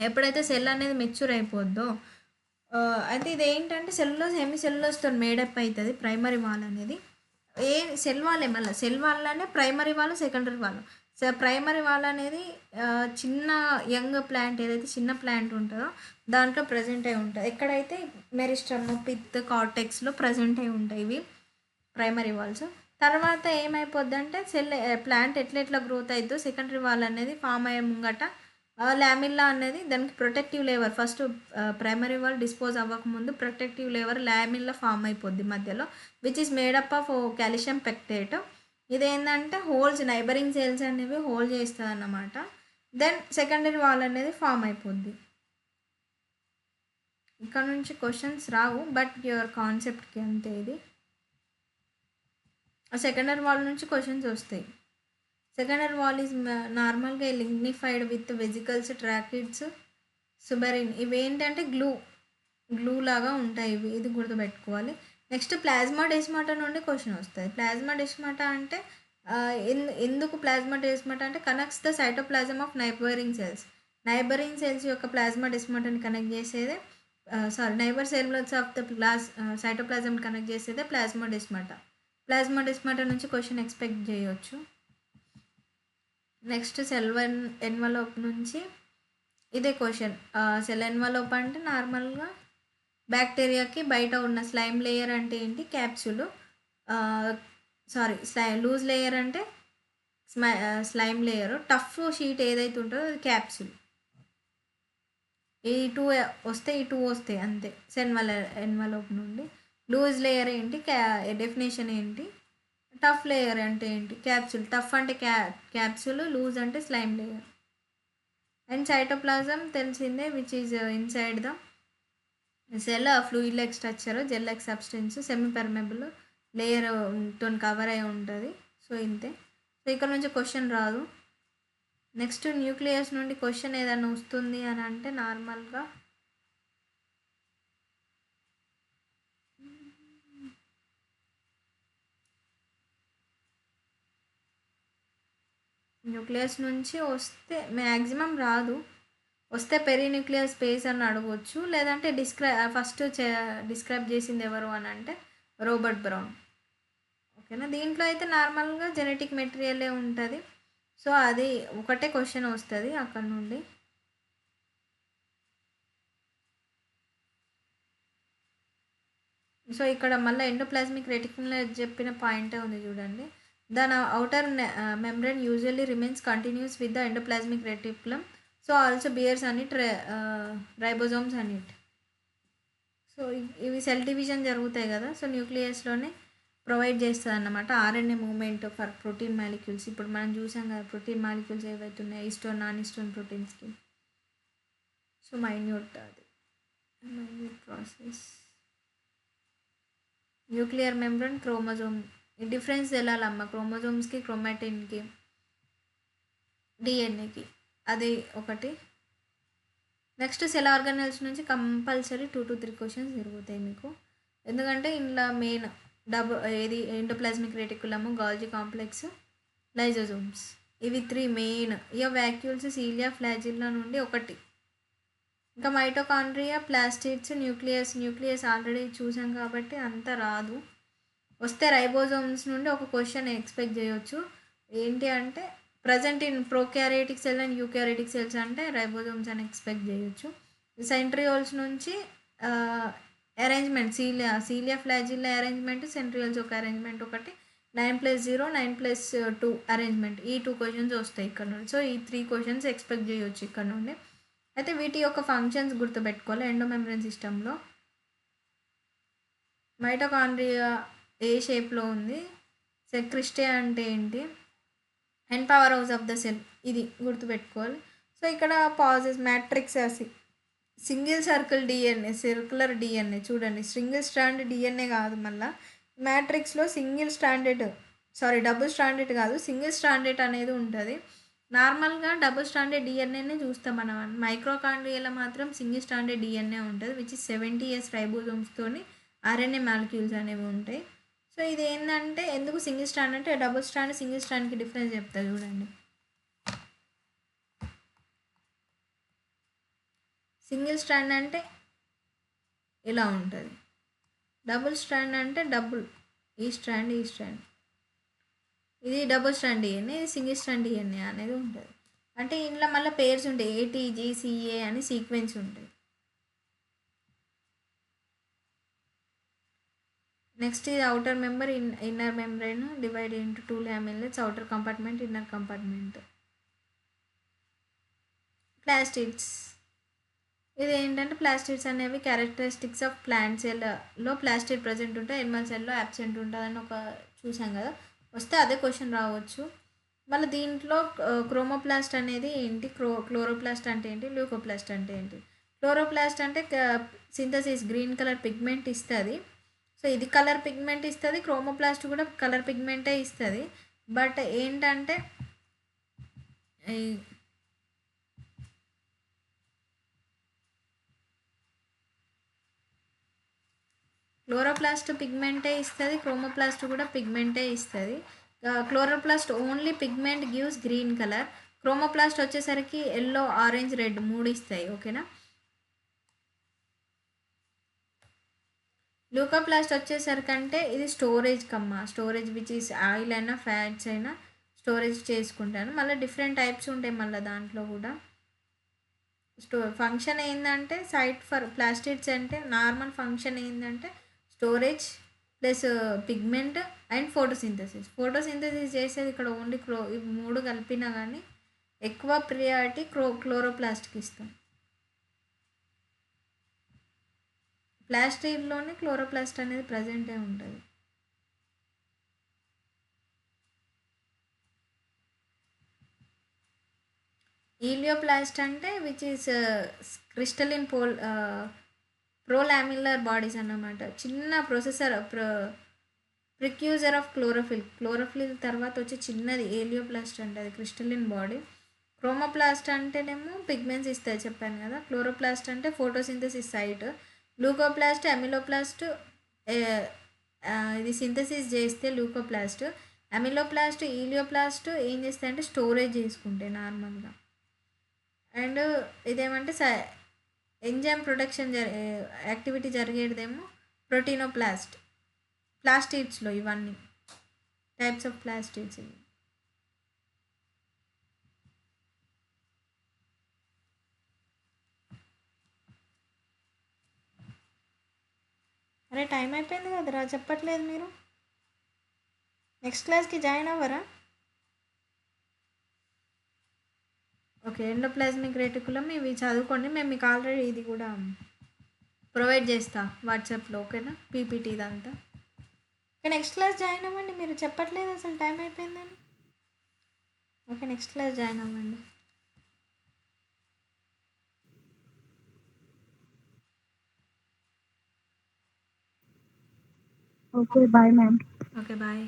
ఎప్పుడైతే సెల్ అనేది మెచ్యూర్ అయిపోద్దో అయితే ఇది ఏంటంటే సెల్యులోజ్, హెమిసెల్యులోజ్తో మేడప్ అవుతుంది ప్రైమరీ వాల్ అనేది. సెల్ వాలే మళ్ళీ సెల్ వాల్లోనే primary wall, secondary wall. Primary wall అనేది చిన్న యంగ్ ప్లాంట్ ఏదైతే చిన్న ప్లాంట్ ఉంటుందో దాంట్లో ప్రజెంట్ అయి ఉంటుంది. ఎక్కడైతే మెరిస్టమ్, పిత్, కార్టెక్స్లో ప్రజెంట్ అయి ఉంటాయి ఇవి ప్రైమరీ వాల్స్. తర్వాత ఏమైపోద్ది అంటే ప్లాంట్ ఎట్లా గ్రోత్ అవుతుందో సెకండరీ వాల్ అనేది ఫామ్ అయ్యే ముంగట లామిల్లా అనేది దానికి protective layer, first primary wall dispose అవ్వకముందు ప్రొటెక్టివ్ లేవర్ లామిల్లా ఫామ్ అయిపోద్ది మధ్యలో, which is made up of calcium pectate. ఇదేంటంటే హోల్స్, నైబరింగ్ సెల్స్ అనేవి హోల్డ్ చేస్తుంది అన్నమాట. దెన్ సెకండరీ వాల్ అనేది ఫామ్ అయిపోద్ది. ఇక్కడ నుంచి క్వశ్చన్స్ రావు, బట్ యువర్ కాన్సెప్ట్కి అంతే. ఇది సెకండరీ వాల్ నుంచి క్వశ్చన్స్ వస్తాయి. సెకండరీ వాల్ ఈజ్ నార్మల్గా lignified with vesicles, tracheids, suberin. ఇవి ఏంటంటే గ్లూ లాగా ఉంటాయి ఇవి, ఇది గుర్తుపెట్టుకోవాలి. నెక్స్ట్ ప్లాస్మా నుండి క్వశ్చన్ వస్తుంది. ప్లాస్మా అంటే ఎందుకు ప్లాస్మా అంటే connects the cytoplasm of neighbouring cells యొక్క ప్లాస్మాని కనెక్ట్ చేసేదే neighbour cells of the cytoplasm connect చేసేదే ప్లాస్మా నుంచి క్వశ్చన్ ఎక్స్పెక్ట్ చేయొచ్చు. నెక్స్ట్ సెల్ ఎన్వలప్ నుంచి ఇదే క్వశ్చన్. సెల్ ఎన్వలప్ అంటే నార్మల్గా బ్యాక్టీరియాకి బయట ఉన్న స్లైమ్ లేయర్ అంటే ఏంటి, క్యాప్సూల్. లూజ్ లేయర్ అంటే స్లైమ్ లేయర్. టఫ్ షీట్ ఏదైతే ఉంటుందో అది క్యాప్సూల్. ఈ టూ వస్తాయి అంతే ఎన్వలప్ నుండి. లూజ్ లేయర్ ఏంటి, డెఫినేషన్ ఏంటి, టఫ్ లేయర్ అంటే ఏంటి, క్యాప్సూల్. టఫ్ అంటే క్యాప్సూల్, లూజ్ అంటే స్లైమ్ లేయర్. అండ్ సైటోప్లాజం తెలిసిందే, which is inside the cell, fluid like structure, gel like substance, semi permeable layer తో కవర్ అయి ఉంటుంది. సో ఇంతే. సో ఇక్కడ నుంచి క్వశ్చన్ రాదు. నెక్స్ట్ న్యూక్లియస్ నుండి క్వశ్చన్ ఏదైనా వస్తుంది అని అంటే నార్మల్గా న్యూక్లియస్ నుంచి వస్తే మ్యాక్సిమం రాదు. వస్తే పెరిన్యూక్లియర్ స్పేస్ అని అడగవచ్చు, లేదంటే ఫస్ట్ డిస్క్రైబ్ చేసింది ఎవరు అని అంటే రాబర్ట్ బ్రౌన్. ఓకేనా. దీంట్లో అయితే నార్మల్గా జెనెటిక్ మెటీరియలే ఉంటుంది. సో అది ఒకటే క్వశ్చన్ వస్తుంది అక్కడ నుండి. సో ఇక్కడ మళ్ళీ ఎండోప్లాస్మిక్ రెటిక్యులంలో చెప్పిన పాయింటే ఉంది చూడండి. దాని outer membrane usually remains continuous with the endoplasmic reticulum, so also bears on it ribosomes on it. So ఇవి సెల్ డివిజన్ జరుగుతాయి కదా, సో న్యూక్లియస్లోనే ప్రొవైడ్ చేస్తుంది అన్నమాట RNA movement for protein molecules. ఇప్పుడు మనం చూసాం కదా ప్రోటీన్ మాలిక్యూల్స్ ఏవైతే ఉన్నాయో ఈస్టోన్ నాన్ ఈస్టోన్ ప్రోటీన్స్కి. So minute process. Nuclear membrane, chromosome. ఈ డిఫరెన్స్ తెలాలమ్మ క్రోమోజోమ్స్కి, క్రోమాటిన్కి, డిఎన్ఏకి. అది ఒకటి. నెక్స్ట్ సెల్ ఆర్గానెల్స్ నుంచి కంపల్సరీ 2 to 3 క్వశ్చన్స్ జరుగుతాయి మీకు. ఎందుకంటే ఇందులో మెయిన్ ఏది endoplasmic reticulum, Golgi complex, lysosomes. ఇవి 3 మెయిన్. ఇక వ్యాక్యూల్స్, సీలియా, ఫ్లాజిల్లా నుండి ఒకటి. ఇంకా మైటోకాండ్రియా, ప్లాస్టిడ్స్, న్యూక్లియస్ ఆల్రెడీ చూసాం కాబట్టి అంత రాదు. వస్తే రైబోజోమ్స్ నుండి ఒక క్వశ్చన్ ఎక్స్పెక్ట్ చేయొచ్చు. ఏంటి అంటే present in prokaryotic cell and eukaryotic cells అంటే రైబోజోమ్స్ అని ఎక్స్పెక్ట్ చేయొచ్చు. సెంట్రియోల్స్ నుంచి arrangement, cilia flagella arrangement, centrioles ఒక అరేంజ్మెంట్ ఒకటి, 9+0, 9+2 అరేంజ్మెంట్. ఈ 2 క్వశ్చన్స్ వస్తాయి ఇక్కడ నుండి. సో ఈ 3 క్వశ్చన్స్ ఎక్స్పెక్ట్ చేయొచ్చు ఇక్కడ నుండి. అయితే వీటి యొక్క ఫంక్షన్స్ గుర్తుపెట్టుకోవాలి. ఎండోమెమ్బ్రేన్ సిస్టంలో మైటోకాండ్రియా ఏ షేప్లో ఉంది, సెక్రిస్టే అంటే ఏంటి, and power house of the cell, ఇది గుర్తుపెట్టుకోవాలి. సో ఇక్కడ pauses matrix single circular DNA చూడండి. సింగిల్ స్ట్రాండ్ డిఎన్ఏ కాదు, మళ్ళీ మ్యాట్రిక్స్లో డబుల్ స్ట్రాండెడ్ కాదు, సింగిల్ స్ట్రాండెడ్ అనేది ఉంటుంది. నార్మల్గా డబుల్ స్ట్రాండెడ్ డిఎన్ఏనే చూస్తాం మనం. మైక్రోకాండ్రియాలో మాత్రం సింగిల్ స్ట్రాండెడ్ డిఎన్ఏ ఉంటుంది, విచ్ ఇస్ 70S రైబోజోమ్స్తోని ఆర్ఎన్ఏ మాలిక్యూల్స్ అనేవి ఉంటాయి. సో ఇది ఏంటంటే ఎందుకు సింగిల్ స్ట్రాండ్ అంటే డబుల్ స్ట్రాండ్ సింగిల్ స్ట్రాండ్కి డిఫరెన్స్ చెప్తా చూడండి. సింగిల్ స్ట్రాండ్ అంటే ఇలా ఉంటుంది, డబుల్ స్ట్రాండ్ అంటే డబుల్, ఈ స్ట్రాండ్ ఇది డబుల్ స్ట్రాండ్ డిఎన్ఏ, ఇది సింగిల్ స్ట్రాండ్ డిఎన్ఏ అనేది ఉంటుంది. అంటే ఇందులో మళ్ళీ పేర్స్ ఉంటాయి, ATGCA అని సీక్వెన్స్ ఉంటాయి. నెక్స్ట్ ఇది outer membrane, inner membrane divide into 2 lamellae, outer compartment, inner compartment. Plastids. ఇది ఏంటంటే ప్లాస్టిడ్స్ అనేవి క్యారెక్టరిస్టిక్స్ ఆఫ్ ప్లాంట్ సెల్లో ప్లాస్టిడ్ ప్రజెంట్ ఉంటే ఎనిమల్ సెల్లో అబ్సెంట్ ఉంటుందని ఒక చూసాం కదా. వస్తే అదే క్వశ్చన్ రావచ్చు. మళ్ళీ దీంట్లో క్రోమోప్లాస్ట్ అనేది ఏంటి, క్లోరోప్లాస్ట్ అంటే ఏంటి, ల్యూకోప్లాస్ట్ అంటే ఏంటి. క్లోరోప్లాస్ట్ అంటే సింథసిస్ గ్రీన్ కలర్ పిగ్మెంట్ ఇస్తుంది. సో ఇది కలర్ పిగ్మెంట్ ఇస్తుంది, క్రోమోప్లాస్ట్ కూడా కలర్ పిగ్మెంటే ఇస్తుంది. బట్ ఏంటంటే క్లోరోప్లాస్ట్ పిగ్మెంటే ఇస్తుంది, క్రోమోప్లాస్ట్ కూడా పిగ్మెంటే ఇస్తుంది. Chloroplast only pigment gives green colour, chromoplast వచ్చేసరికి ఎల్లో, ఆరెంజ్, రెడ్ 3 ఇస్తాయి. ఓకేనా. లూకోప్లాస్ట్ వచ్చేసరికి అంటే ఇది storage Kamma, storage which is oil అయినా ఫ్యాట్స్ అయినా స్టోరేజ్ చేసుకుంటాను. మళ్ళీ డిఫరెంట్ టైప్స్ ఉంటాయి మళ్ళీ దాంట్లో కూడా. ఫంక్షన్ ఏంటంటే సైట్ ఫర్ ప్లాస్టిడ్స్ అంటే నార్మల్ ఫంక్షన్ ఏంటంటే storage plus pigment and photosynthesis. Photosynthesis చేసేది ఇక్కడ ఓన్లీ ఇవి 3 కలిపినా కానీ ఎక్కువ ప్రియారిటీ క్లోరోప్లాస్ట్కి ఇస్తాం. ప్లాస్టిడ్లోనే క్లోరోప్లాస్ట్ అనేది ప్రజెంటే ఉంటుంది. ఈలియోప్లాస్ట్ అంటే విచ్ ఈస్ క్రిస్టలిన్ ప్రోలామిల్లర్ బాడీస్ అన్నమాట. చిన్న ప్రిక్యూజర్ ఆఫ్ క్లోరోఫిల్ తర్వాత వచ్చే చిన్నది ఏలియోప్లాస్ట్ అంటే అది క్రిస్టలిన్ బాడీ. క్రోమోప్లాస్ట్ అంటేనేమో పిగ్మెంట్స్ ఇస్తాయి చెప్పాను కదా. క్లోరోప్లాస్ట్ అంటే ఫోటోసింథసిస్ సైట్. లూకోప్లాస్ట్, అమిలోప్లాస్ట్ ఇది సింథసిస్ చేస్తే లూకోప్లాస్ట్. అమిలోప్లాస్ట్, ఈలియోప్లాస్ట్ ఏం చేస్తాయి అంటే స్టోరేజ్ చేసుకుంటాయి నార్మల్గా. అండ్ ఇదేమంటే ఎంజైమ్ ప్రొడక్షన్ యాక్టివిటీ జరిగేదేమో ప్రోటీనోప్లాస్ట్. ప్లాస్టిడ్స్లో ఇవన్నీ టైప్స్ ఆఫ్ ప్లాస్టిడ్స్ ఇవి. అరే టైం అయిపోయింది కదరా, చెప్పట్లేదు మీరు. నెక్స్ట్ క్లాస్కి జాయిన్ అవ్వరా? ఓకే, ఎండోప్లాస్మిక్ రెటికులం ఇవి చదువుకోండి. మేము మీకు ఆల్రెడీ ఇది కూడా ప్రొవైడ్ చేస్తా వాట్సాప్లో. ఓకేనా, పీపీటీ ఇదంతా. ఓకే, నెక్స్ట్ క్లాస్ జాయిన్ అవ్వండి. మీరు చెప్పట్లేదు అసలు టైం అయిపోయిందని. ఓకే, నెక్స్ట్ క్లాస్ జాయిన్ అవ్వండి. Okay, bye, ma'am. Okay bye.